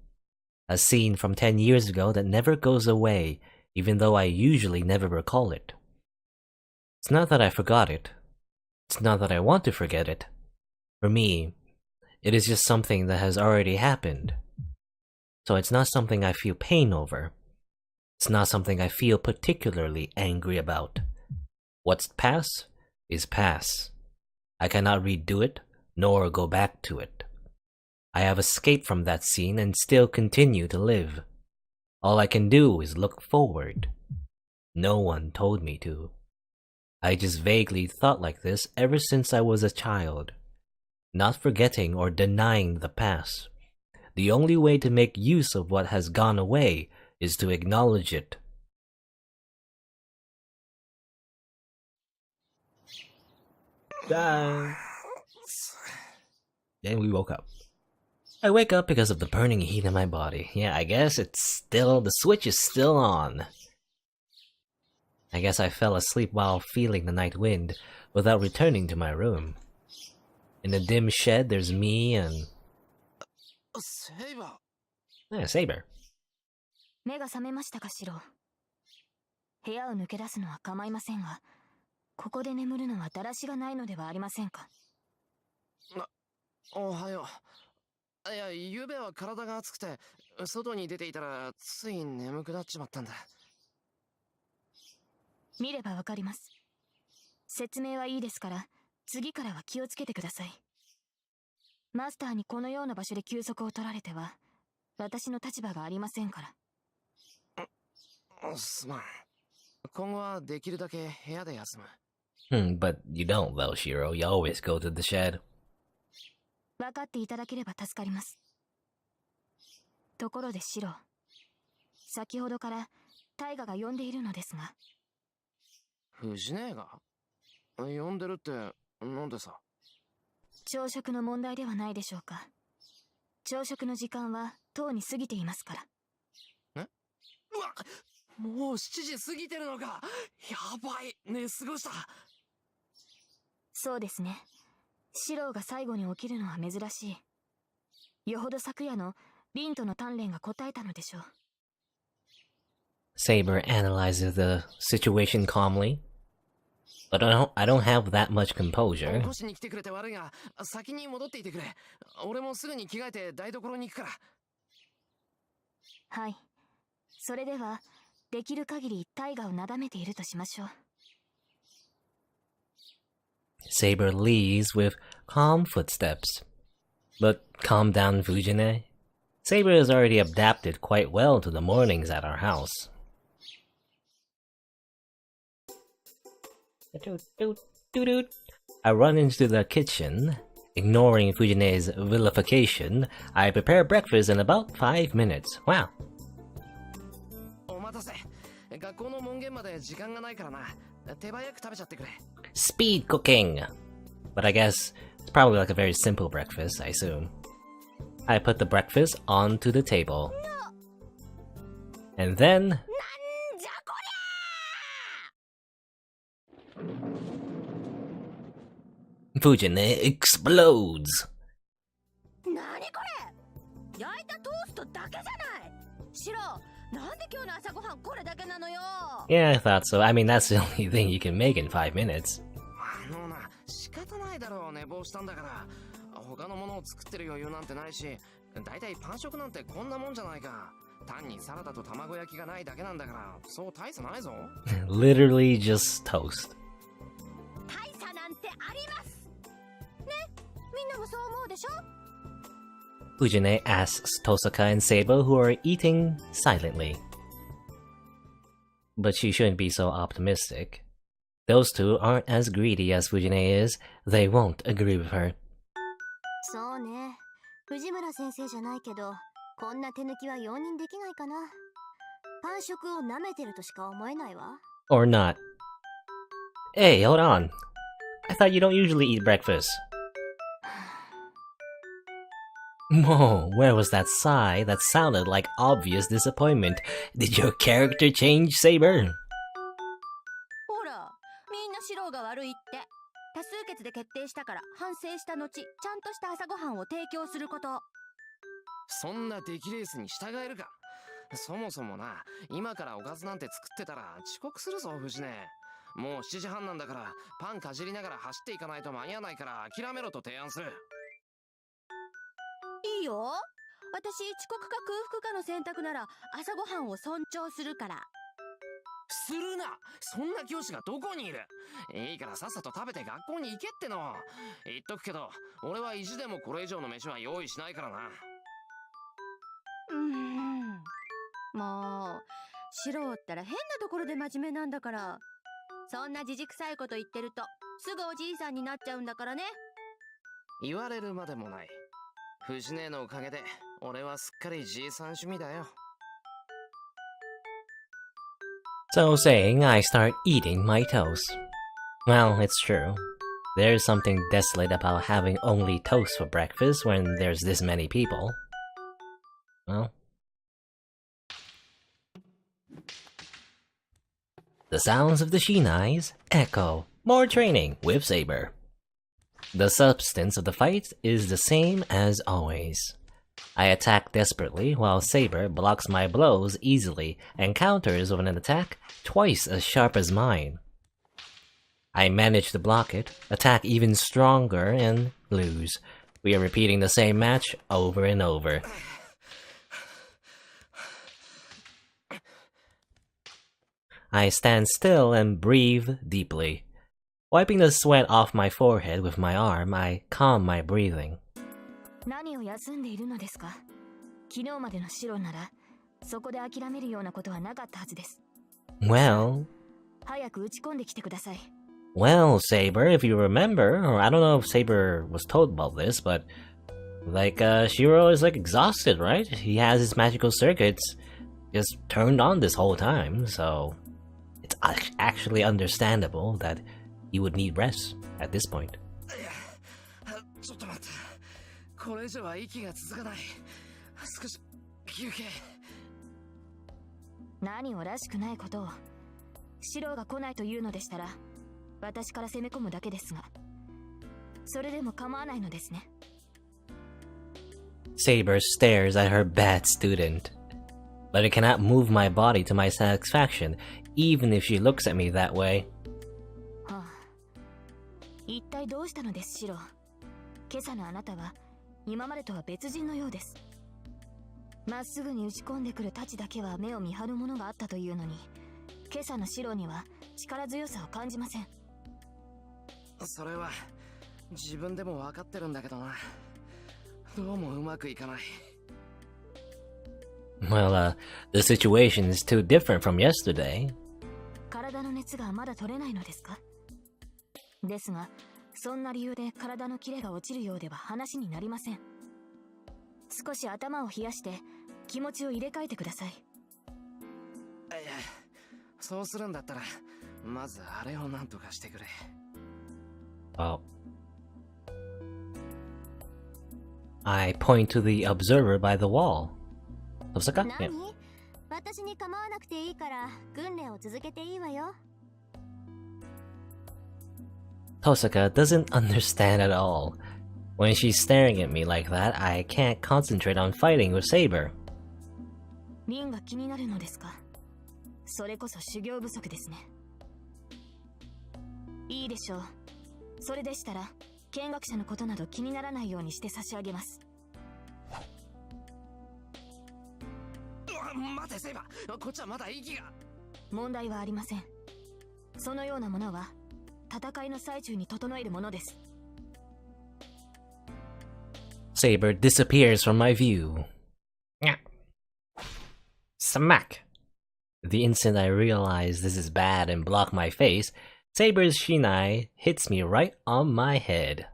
[SPEAKER 1] A scene from 10 years ago that never goes away, even though I usually never recall it. It's not that I forgot it. It's not that I want to forget it. For me, it is just something that has already happened. So it's not something I feel pain over. It's not something I feel particularly angry about. What's past is past. I cannot redo it, nor go back to it. I have escaped from that scene and still continue to live. All I can do is look forward. No one told me to. I just vaguely thought like this ever since I was a child. Not forgetting or denying the past. The only way to make use of what has gone away is to acknowledge it. Then we woke up. I wake up because of the burning heat in my body. Yeah, I guess the switch is still on. I guess I fell asleep while feeling the night wind without returning to my room. In the dim shed, there's me and...
[SPEAKER 3] Saber.
[SPEAKER 1] Yeah, Saber.
[SPEAKER 4] 目が覚めましたか、シロー。部屋を抜け出すのは構いませんが、ここで眠るのはだらしがないのではありませんか。
[SPEAKER 3] おはよう。いや、ゆうべは体が熱くて、外に出ていたらつい眠くなっちまったんだ。
[SPEAKER 4] 見ればわかります。説明はいいですから、次からは気をつけてください。マスターにこのような場所で休息を取られては、私の立場がありませんから。
[SPEAKER 3] すまん。今後はできるだけ部屋で休む。
[SPEAKER 1] But you don't though, Shirou. You always go to the shed.
[SPEAKER 4] 分かっていただければ助かります。ところでシロー、先ほどからタイガが呼んでいるのですが。
[SPEAKER 3] 藤姉が呼んでるってなんでさ。
[SPEAKER 4] 朝食の問題ではないでしょうか。朝食の時間はとうに過ぎていますから。
[SPEAKER 3] え？うわ、もう7時過ぎてるのか。やばい、寝過ごした。
[SPEAKER 4] そうですね。シローが最後に起きるのは珍しい。よほど昨夜のリンとの鍛錬が答えたのでしょう。
[SPEAKER 1] Saber analyzes the situation calmly. But I don't have that much composure.
[SPEAKER 3] 起こしに来てくれて悪いが、先に戻っていてくれ。俺もすぐに着替えて台所に行くから。
[SPEAKER 4] はい。それでは、できる限りタイガをなだめているとしましょう。
[SPEAKER 1] Saber leaves with calm footsteps. But calm down, Fujine. Saber has already adapted quite well to the mornings at our house. I run into the kitchen. Ignoring Fujine's vilification, I prepare breakfast in about 5 minutes. Wow.
[SPEAKER 3] お待たせ。学校の門限まで時間がないからな。手早く食べちゃってくれ。
[SPEAKER 1] Speed cooking! But I guess it's probably like a very simple breakfast, I assume. I put the breakfast onto the table. And then...
[SPEAKER 2] なんじゃこり
[SPEAKER 1] Fujine explodes!
[SPEAKER 2] ゃなにこれ焼いたトーストだけじゃないシロ、なんで今日の朝ごはんこれだけなのよ
[SPEAKER 1] Yeah, I thought so. I mean, that's the only thing you can make in 5 minutes.
[SPEAKER 3] 仕方ないだろう、寝坊したんだから。他のものを作ってる余裕なんてないし、だいたいパン食なんてこんなもんじゃないか。単にサラダと卵焼きがないだけなんだから、そう大差ないぞ。
[SPEAKER 1] Literally just toast.
[SPEAKER 2] 大差なんてありますね、みんなもそう思うでしょ
[SPEAKER 1] Fujine asks Tosaka and Seiba, who are eating silently. But she shouldn't be so optimistic. Those two aren't as greedy as Fujine is. They won't agree with her.
[SPEAKER 4] そうね。藤村先生じゃないけど、こんな手抜きは容認できないかな。パン食を舐めてるとしか思えないわ。
[SPEAKER 1] Or not. Hey, hold on. I thought you don't usually eat breakfast. Whoa, where was that sigh that sounded like obvious disappointment? Did your character change, Saber?
[SPEAKER 2] ほら、みんなシロが悪いって。多数決で決定したから反省した後、ちゃんとした朝ごはんを提供すること。
[SPEAKER 3] そんな出来レースに従えるか。そもそもな、今からおかずなんて作ってたら遅刻するぞ、藤根。もう7時半なんだから、パンかじりながら走っていかないと間に合わないから諦めろと提案する。
[SPEAKER 2] いいよ。私、遅刻か空腹かの選択なら朝ごはんを尊重するから。
[SPEAKER 3] するな。そんな教師がどこにいる。いいからさっさと食べて学校に行けっての。言っとくけど、俺は意地でもこれ以上の飯は用意しないからな。
[SPEAKER 2] もう、シロったら変なところで真面目なんだから。そんなじじくさいこと言ってると、すぐおじいさんになっちゃうんだからね。
[SPEAKER 3] 言われるまでもない。藤姉のおかげで、俺はすっかりじいさん趣味だよ。
[SPEAKER 1] So saying, I start eating my toast. Well, it's true. There's something desolate about having only toast for breakfast when there's this many people. Well, the sounds of the Shinais echo. More training with Saber. The substance of the fight is the same as always. I attack desperately while Saber blocks my blows easily and counters with an attack twice as sharp as mine. I manage to block it, attack even stronger, and lose. We are repeating the same match over and over. I stand still and breathe deeply. Wiping the sweat off my forehead with my arm, I calm my breathing.
[SPEAKER 4] 何を休んでいるのですか？昨日までの白なら、そこで諦めるようなことはなかったはずです。
[SPEAKER 1] Well...
[SPEAKER 4] 早く打ち込んできてください。
[SPEAKER 1] Well, Saber, if you remember, or I don't know if Saber was told about this, but like, Shirou is like exhausted, right? He has his magical circuits just turned on this whole time, so it's actually understandable that he would need rest at this point.
[SPEAKER 3] ちょっと待って。これ以上は息が続かない。少し休憩。
[SPEAKER 4] 何をらしくないことを。白が来ないというのでしたら、私から攻め込むだけですが、それでも構わないのですね。
[SPEAKER 1] Saber stares at her bad student, but it cannot move my body to my satisfaction, even if she looks at me that way.
[SPEAKER 4] はあ、一体どうしたのです、白。今朝のあなたは今までとは別人のようです。まっすぐに打ち込んでくる太刀だけは目を見張るものがあったというのに、今朝の白には力強さを感じません。
[SPEAKER 3] それは自分でも分かってるんだけどな。どうもうまくいかない。
[SPEAKER 1] Well, the situation is too different from yesterday.
[SPEAKER 4] 体の熱がまだ取れないのですか？ですが、そんな理由で体のキレが落ちるようでは話になりません。少し頭を冷やして気持ちを入れ替えてください。い
[SPEAKER 3] や、そうするんだったら、まずあれをなんとかしてくれ。
[SPEAKER 1] Oh. I point to the observer by the wall. Tosaka?
[SPEAKER 4] 何
[SPEAKER 1] Yeah.
[SPEAKER 4] 私に構わなくていいから訓練を続けていいわよ。
[SPEAKER 1] Tosaka doesn't understand at all. When she's staring at me like that, I can't concentrate on fighting with Saber.
[SPEAKER 2] リンが気になるのですか？それこそ修行不足ですね。いいでしょう。それでしたら見学者のことなど気にならないようにして差し上げます。
[SPEAKER 3] 待てセイバー、こっちはまだ息が。
[SPEAKER 2] 問題はありません。そのようなものは戦いの最中に整えるものです。
[SPEAKER 1] Saber disappears from my view. Nya. Smack! The instant I realize this is bad and block my face, Saber's shinai hits me right on my head.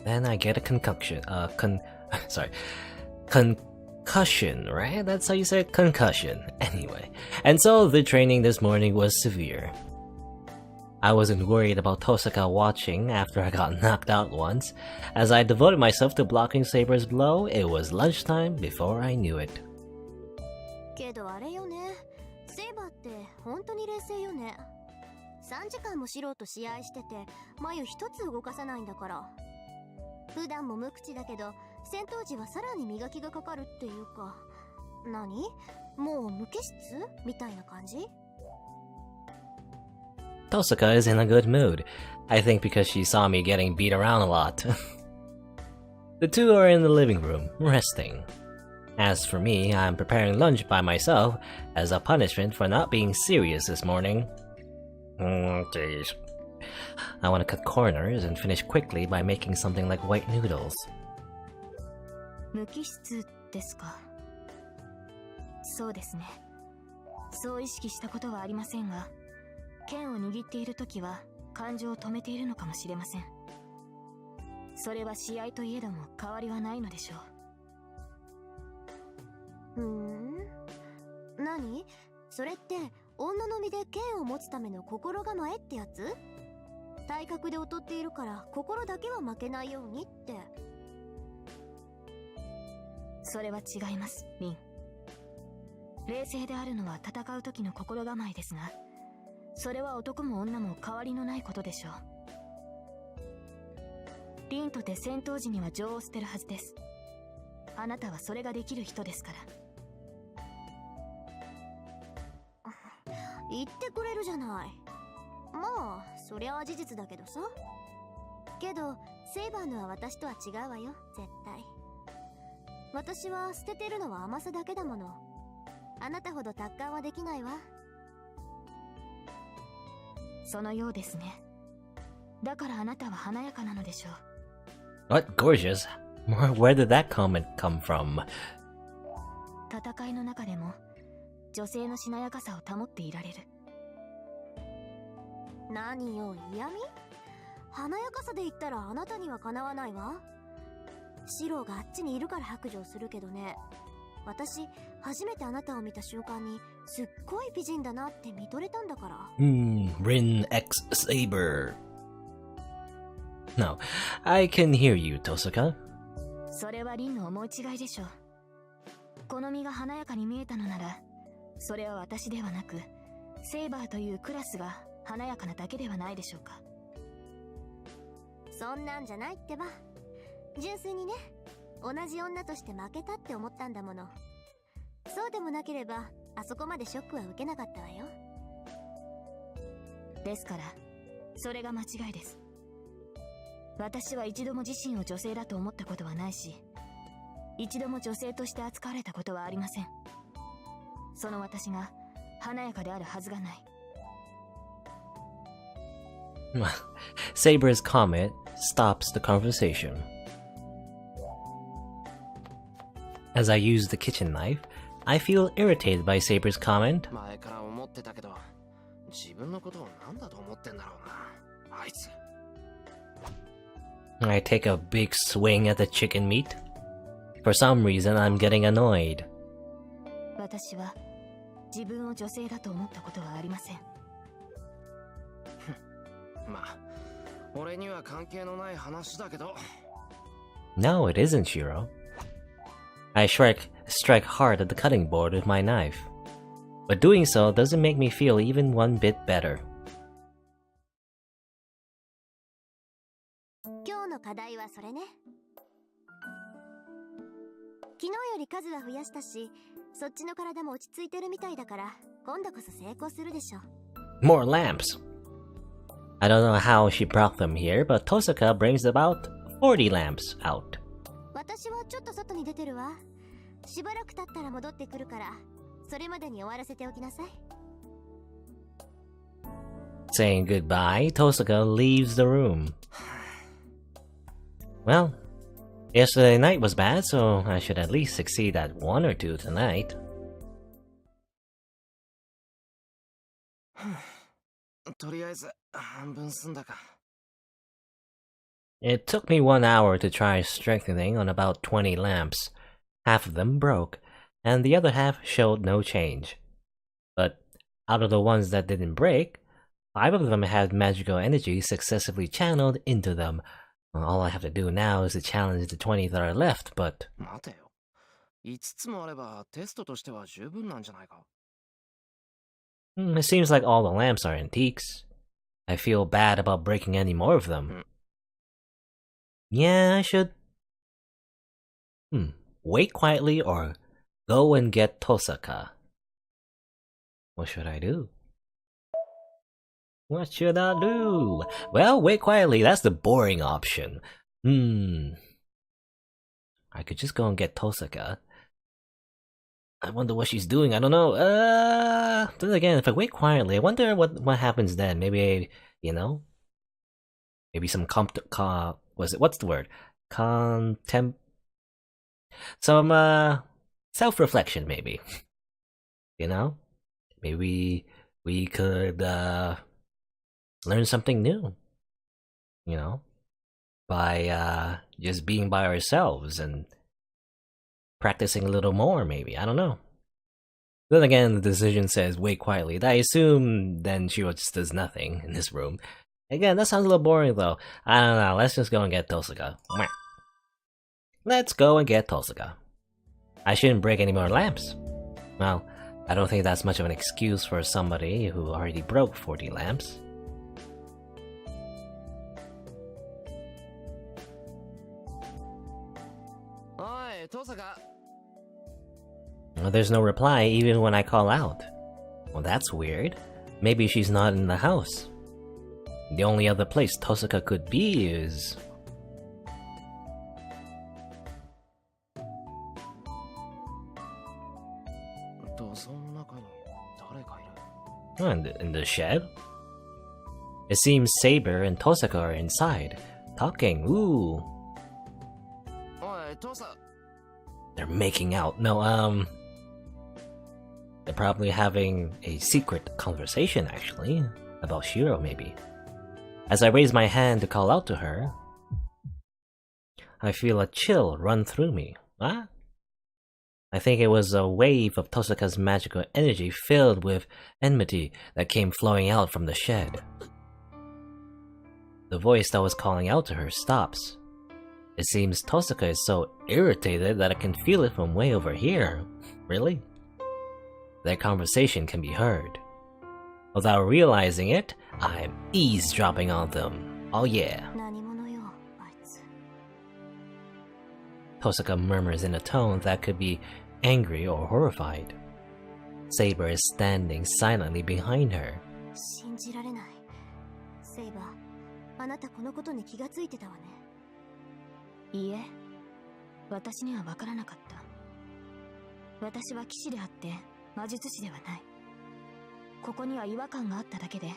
[SPEAKER 1] Then I get a concussion. Concussion, right? That's how you say it? Concussion. Anyway. And so the training this morning was severe. I wasn't worried about Tosaka watching after I got knocked out once. As I devoted myself to blocking Saber's blow, it was lunchtime before I knew it.
[SPEAKER 4] けどあれよね、セイバーって本当に冷静よね。3時間もシロウと試合してて眉一つ動かさないんだから。普段も無口だけど戦闘時はさらに磨きがかかるっていうか、何？もう無機質みたいな感じ？
[SPEAKER 1] Tosaka is in a good mood. I think because she saw me getting beat around a lot. The two are in the living room, resting. As for me, I'm preparing lunch by myself as a punishment for not being serious this morning. Jeez. I want to cut corners and finish quickly by making something like white noodles.
[SPEAKER 2] 無機質ですか。そうですね。そう意識したことはありませんが、剣を握っているときは感情を止めているのかもしれません。それは試合といえども変わりはないのでしょう。
[SPEAKER 4] 何？それって女の身で剣を持つための心構えってやつ？体格で劣っているから心だけは負けないようにって。
[SPEAKER 2] それは違います、リン。冷静であるのは戦う時の心構えですが、それは男も女も変わりのないことでしょう。リンとて戦闘時には情を捨てるはずです。あなたはそれができる人ですから。
[SPEAKER 4] 言ってくれるじゃない。まあそりゃあ事実だけどさ。けどセイバーのは私とは違うわよ、絶対。私は捨ててるのは甘さだけだもの。あなたほど達観はできないわ。
[SPEAKER 2] そのようですね。だからあなたは華やかなのでしょう。
[SPEAKER 1] What gorgeous? Where did that comment come from?
[SPEAKER 2] 戦いの中でも女性のしなやかさを保っていられる。
[SPEAKER 4] 何よ、嫌味？華やかさで言ったらあなたにはかなわないわ。シロウがあっちにいるから白状するけどね、私初めてあなたを見た瞬間にすっごい美人だなって見とれたんだから。
[SPEAKER 1] Rin X Saber. No, I can hear you, Tosaka.
[SPEAKER 2] それはリンの思い違いでしょう。この身が華やかに見えたのなら、それは私ではなくセイバーというクラスが華やかなだけではないでしょうか。
[SPEAKER 4] そんなんじゃないってば。純粋にね、同じ女として負けたって思ったんだもの。そうでもなければあそこまでショックは受けなかったわよ。
[SPEAKER 2] ですからそれが間違いです。私は一度も自身を女性だと思ったことはないし、一度も女性として扱われたことはありません。その私が華やかであるはずがない。
[SPEAKER 1] Saber's comment stops the conversation. As I use the kitchen knife, I feel irritated by Saber's comment.
[SPEAKER 3] 前から思ってたけど、自分のことを何だと思ってんだろうな、あいつ。
[SPEAKER 1] I take a big swing at the chicken meat. For some reason, I'm getting annoyed.
[SPEAKER 2] 私は自分を女性だと思ったことはありません。
[SPEAKER 3] まあ、俺には関係のない話だけど。
[SPEAKER 1] No, it isn't, Shirou. I strike hard at the cutting board with my knife. But doing so doesn't make me feel even one bit better.
[SPEAKER 4] 今日の課題はそれね。昨日より数は増やしたし、そっちの体も落ち着いてるみたいだから、今度こそ成功するでしょ。
[SPEAKER 1] More lamps! I don't know how she brought them here, but Tosaka brings about 40 lamps out.
[SPEAKER 4] 私はちょっと外に出てるわ。しばらく経ったら戻ってくるから、それまでに終わらせておきなさい。
[SPEAKER 1] Saying goodbye, Tosaka leaves the room. Well, yesterday night was bad, so I should at least succeed at one or two tonight.
[SPEAKER 3] とりあえず半分済んだか。
[SPEAKER 1] It took me 1 hour to try strengthening on about 20 lamps. Half of them broke, and the other half showed no change. But out of the ones that didn't break, 5 of them had magical energy successively channeled into them. All I have to do now is to challenge the 20 that are left, but...
[SPEAKER 3] 待てよ。5つもあればテストとしては十分なんじゃないか。
[SPEAKER 1] it seems like all the lamps are antiques. I feel bad about breaking any more of them. Yeah, I should... wait quietly or go and get Tosaka. What should I do? What should I do? Well, wait quietly, that's the boring option. I could just go and get Tosaka. I wonder what she's doing, I don't know. Then again, if I wait quietly, I wonder what happens then. Maybe, you know? Maybe some what's the word? Some self-reflection, maybe. You know? Maybe we could learn something new. You know? By just being by ourselves and practicing a little more, maybe. I don't know. Then again, the decision says wait quietly. I assume then Shirou just does nothing in this room. Again, that sounds a little boring though. I don't know, let's just go and get Tosaka. Let's go and get Tosaka. I shouldn't break any more lamps. Well, I don't think that's much of an excuse for somebody who already broke 40 lamps.
[SPEAKER 3] Oi, Tosaka.
[SPEAKER 1] Well, there's no reply even when I call out. Well, that's weird. Maybe she's not in the house. The only other place Tosaka could be is... Oh, in the shed? It seems Saber and Tosaka are inside, talking. Ooh.
[SPEAKER 3] Oi, Tosa.
[SPEAKER 1] They're making out. No, they're probably having a secret conversation, actually. About Shirou, maybe. As I raise my hand to call out to her, I feel a chill run through me. What? I think it was a wave of Tosaka's magical energy filled with enmity that came flowing out from the shed. The voice that was calling out to her stops. It seems Tosaka is so irritated that I can feel it from way over here. Really? Their conversation can be heard. Without realizing it, I'm eavesdropping on them. Oh yeah. Tosaka murmurs in a tone that could be angry or horrified. Saber is standing silently behind her.
[SPEAKER 4] 信じられない。セイバー、あなたこのことに気がついてたわね。
[SPEAKER 2] いいえ、私には分からなかった。私は騎士であって魔術師ではない。ここには違和感があっただけで、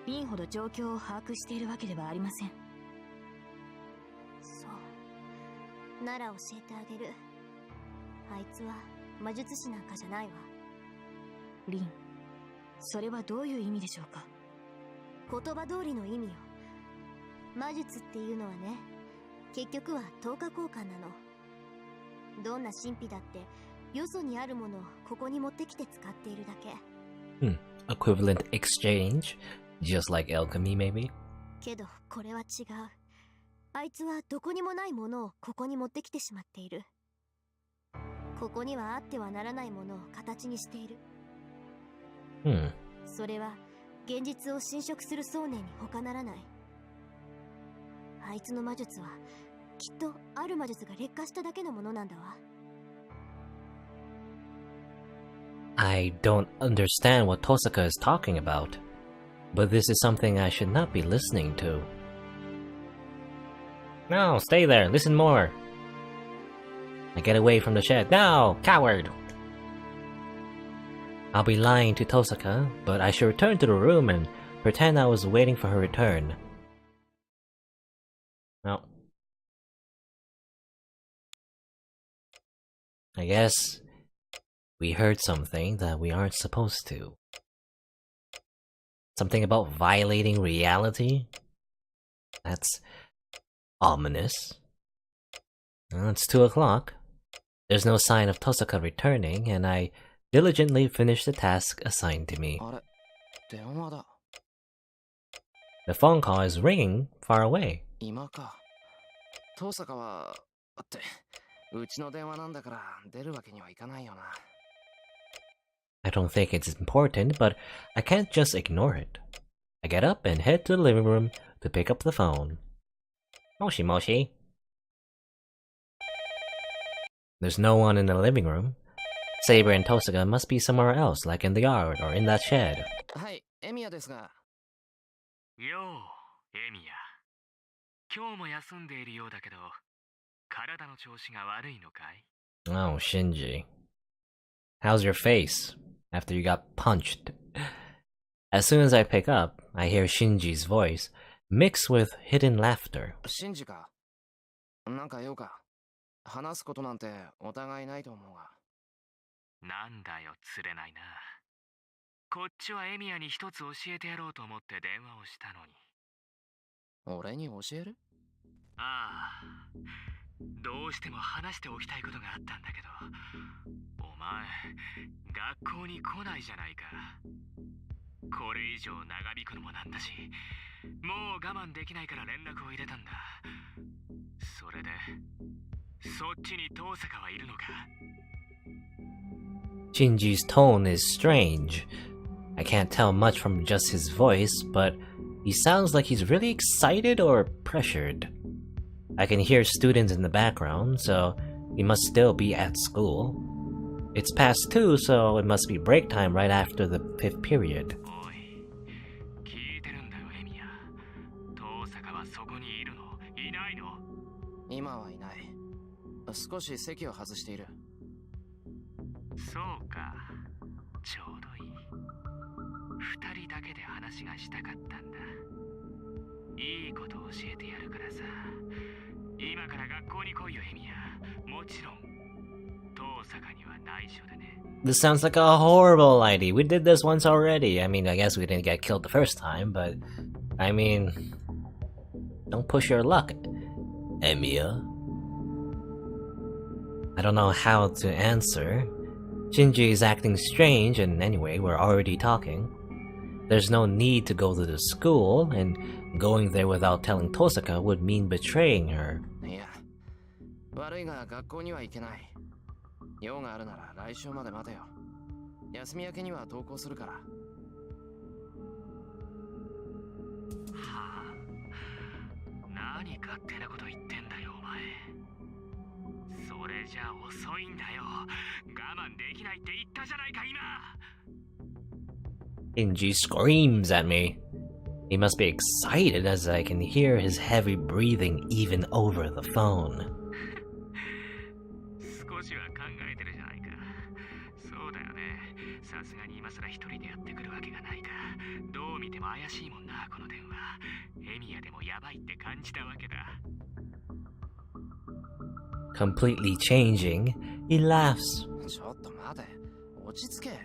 [SPEAKER 2] リンほど状況を把握しているわけではありません。
[SPEAKER 4] そう。なら教えてあげる。あいつは魔術師なんかじゃないわ。
[SPEAKER 2] リン、それはどういう意味でしょうか。
[SPEAKER 4] 言葉通りの意味よ。魔術っていうのはね、結局は等価交換なの。どんな神秘だってよそにあるものをここに持ってきて使っているだけ。
[SPEAKER 1] Equivalent exchange, just like alchemy, maybe.
[SPEAKER 4] けどこれは違う。あいつはどこにもないものをここに持ってきてしまっている。ここにはあってはならないものを形にしている。
[SPEAKER 1] Hmm.
[SPEAKER 4] それは現実を侵食する想念に他ならない。あいつの魔術はきっとある魔術が劣化しただけのものなんだわ。
[SPEAKER 1] I don't understand what Tosaka is talking about, but this is something I should not be listening to. No, stay there, listen more. I get away from the shed. No, coward! I'll be lying to Tosaka, but I should return to the room and pretend I was waiting for her return. No. I guess we heard something that we aren't supposed to. Something about violating reality? That's ominous. Well, it's 2 o'clock. There's no sign of Tosaka returning, and I diligently finished the task assigned to me.
[SPEAKER 3] あれ、電話だ。
[SPEAKER 1] The phone call is ringing far away.
[SPEAKER 3] 今か。遠坂は、って、うちの電話なんだから出るわけにはいかないよな。
[SPEAKER 1] I don't think it's important, but I can't just ignore it. I get up and head to the living room to pick up the phone. Moshi Moshi. There's no one in the living room. Saber and Tosaka must be somewhere else, like in the yard or in that shed.
[SPEAKER 3] はい、エミヤですが。
[SPEAKER 6] よう、エミヤ。今日も休んでいるようだけど、体の調子が悪いのかい？
[SPEAKER 1] Oh, Shinji. How's your face after you got punched? As soon as I pick up, I hear Shinji's voice, mixed with hidden laughter.
[SPEAKER 3] シンジか。なんか用か。話すことなんてお互いないと思うが。
[SPEAKER 6] なんだよ、釣れないな。こっちはエミヤに一つ教えてやろうと思って電話をしたのに。
[SPEAKER 3] 俺に教える？
[SPEAKER 6] ああ、どうしても話しておきたいことがあったんだけど、お前、学校に来ないじゃないか。これ以上長引くのもなんだし、もう我慢できないから連絡を入れたんだ。それで、そっちに遠坂はいるのか？
[SPEAKER 1] Shinji's tone is strange. I can't tell much from just his voice, but he sounds like he's really excited or pressured. I can hear students in the background, so he must still be at school. It's past 2, so it must be break time right after the 5th period.
[SPEAKER 6] おい、聞いてるんだよ、エミヤ。遠坂はそこにいるの？いないの？
[SPEAKER 3] 今はいない。少し席を外している。
[SPEAKER 6] そうか、ちょうどいい。二人だけで話がしたかったんだ。いいこと教えてやるからさ。今から学校に来いよ、エミヤ。もちろん、遠坂には内緒でね。
[SPEAKER 1] This sounds like a horrible idea. We did this once already. I mean, I guess we didn't get killed the first time, but... I mean... Don't push your luck, Emiya. I don't know how to answer. Shinji is acting strange, and anyway, we're already talking. There's no need to go to the school, and going there without telling Tosaka would mean betraying her.
[SPEAKER 3] いや、悪いが学校には行けない。用があるなら来週まで待てよ。休み明けには登校するから。
[SPEAKER 6] はあ、何勝手なこと言ってんだよ、お前。それじゃ遅いんだよ。我慢できないって言ったじゃないか、今。
[SPEAKER 1] Shinji screams at me. He must be excited as I can hear his heavy breathing even over the phone.
[SPEAKER 6] 少しは考えてるじゃないか。そうだよね。さすがに今更一人でやってくるわけがないか。どう見ても怪しいもんな、この電話。エミヤでもやばいって感じたわけだ。
[SPEAKER 1] Completely changing, he laughs.
[SPEAKER 3] ちょっと待て。落ち着け。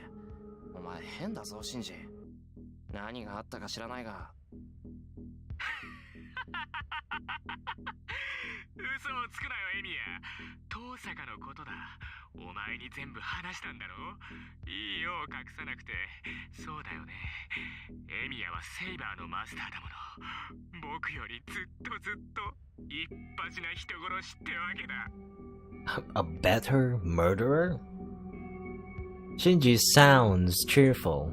[SPEAKER 3] お前変だぞ、シンジ。何があったか知らないが。
[SPEAKER 6] 嘘をつくなよ、エミヤ。遠坂のことだ。お前に全部話したんだろ。いいよ隠さなくて。そうだよね。エミヤはセイバーのマスターだもの。僕よりずっと一発な人殺しってわけだ。
[SPEAKER 1] A better murderer? Shinji sounds cheerful.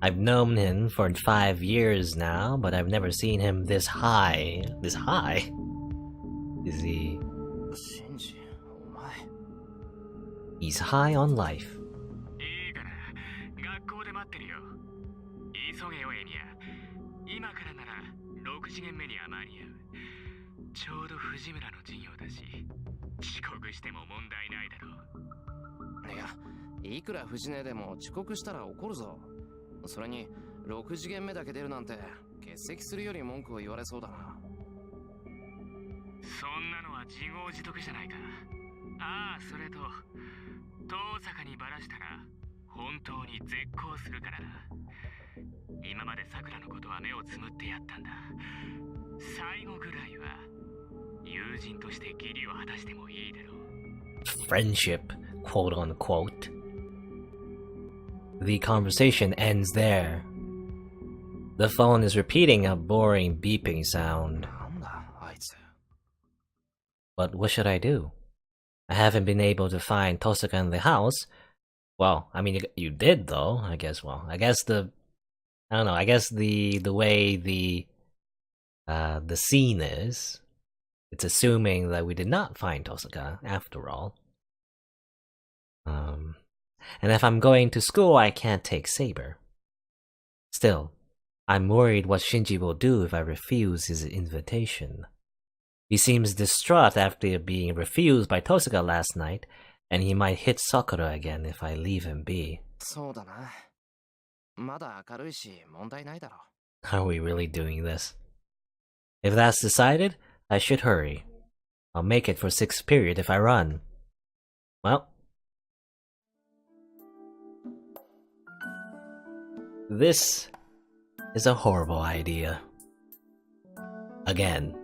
[SPEAKER 1] I've known him for 5 years now, but I've never seen him this high. This high? Is he...
[SPEAKER 3] シンジ、お前。
[SPEAKER 1] He's high on life.
[SPEAKER 6] いいから学校で待ってるよ。急げよエミヤ。今からなら6次元目には間に合う。ちょうど藤村の授業だし、遅刻しても問題ないだろう。
[SPEAKER 3] いや、いくら藤根でも遅刻したら怒るぞ。それに6次元目だけ出るなんて欠席するより文句を言われそうだな。
[SPEAKER 6] そんなのは自業自得じゃないか。ああ、それと遠坂にバラしたら本当に絶交するからな。今まで桜のことは目をつむってやったんだ。最後ぐらいは友人として義理を果たしてもいいだろう。
[SPEAKER 1] Friendship, quote unquote. The conversation ends there. The phone is repeating a boring beeping sound.
[SPEAKER 3] なんだあいつ。
[SPEAKER 1] But what should I do? I haven't been able to find Tosaka in the house. Well, I mean, you did though. I guess. Well, I guess I don't know. I guess the way the scene is, it's assuming that we did not find Tosaka after all. And if I'm going to school, I can't take Saber. Still, I'm worried what Shinji will do if I refuse his invitation. He seems distraught after being refused by Tosaka last night, and he might hit Sakura again if I leave him be.
[SPEAKER 3] そうだな。まだ明るいし問題ないだろ
[SPEAKER 1] Are we really doing this? If that's decided, I should hurry. I'll make it for 6th period if I run. Well, this is a horrible idea. Again.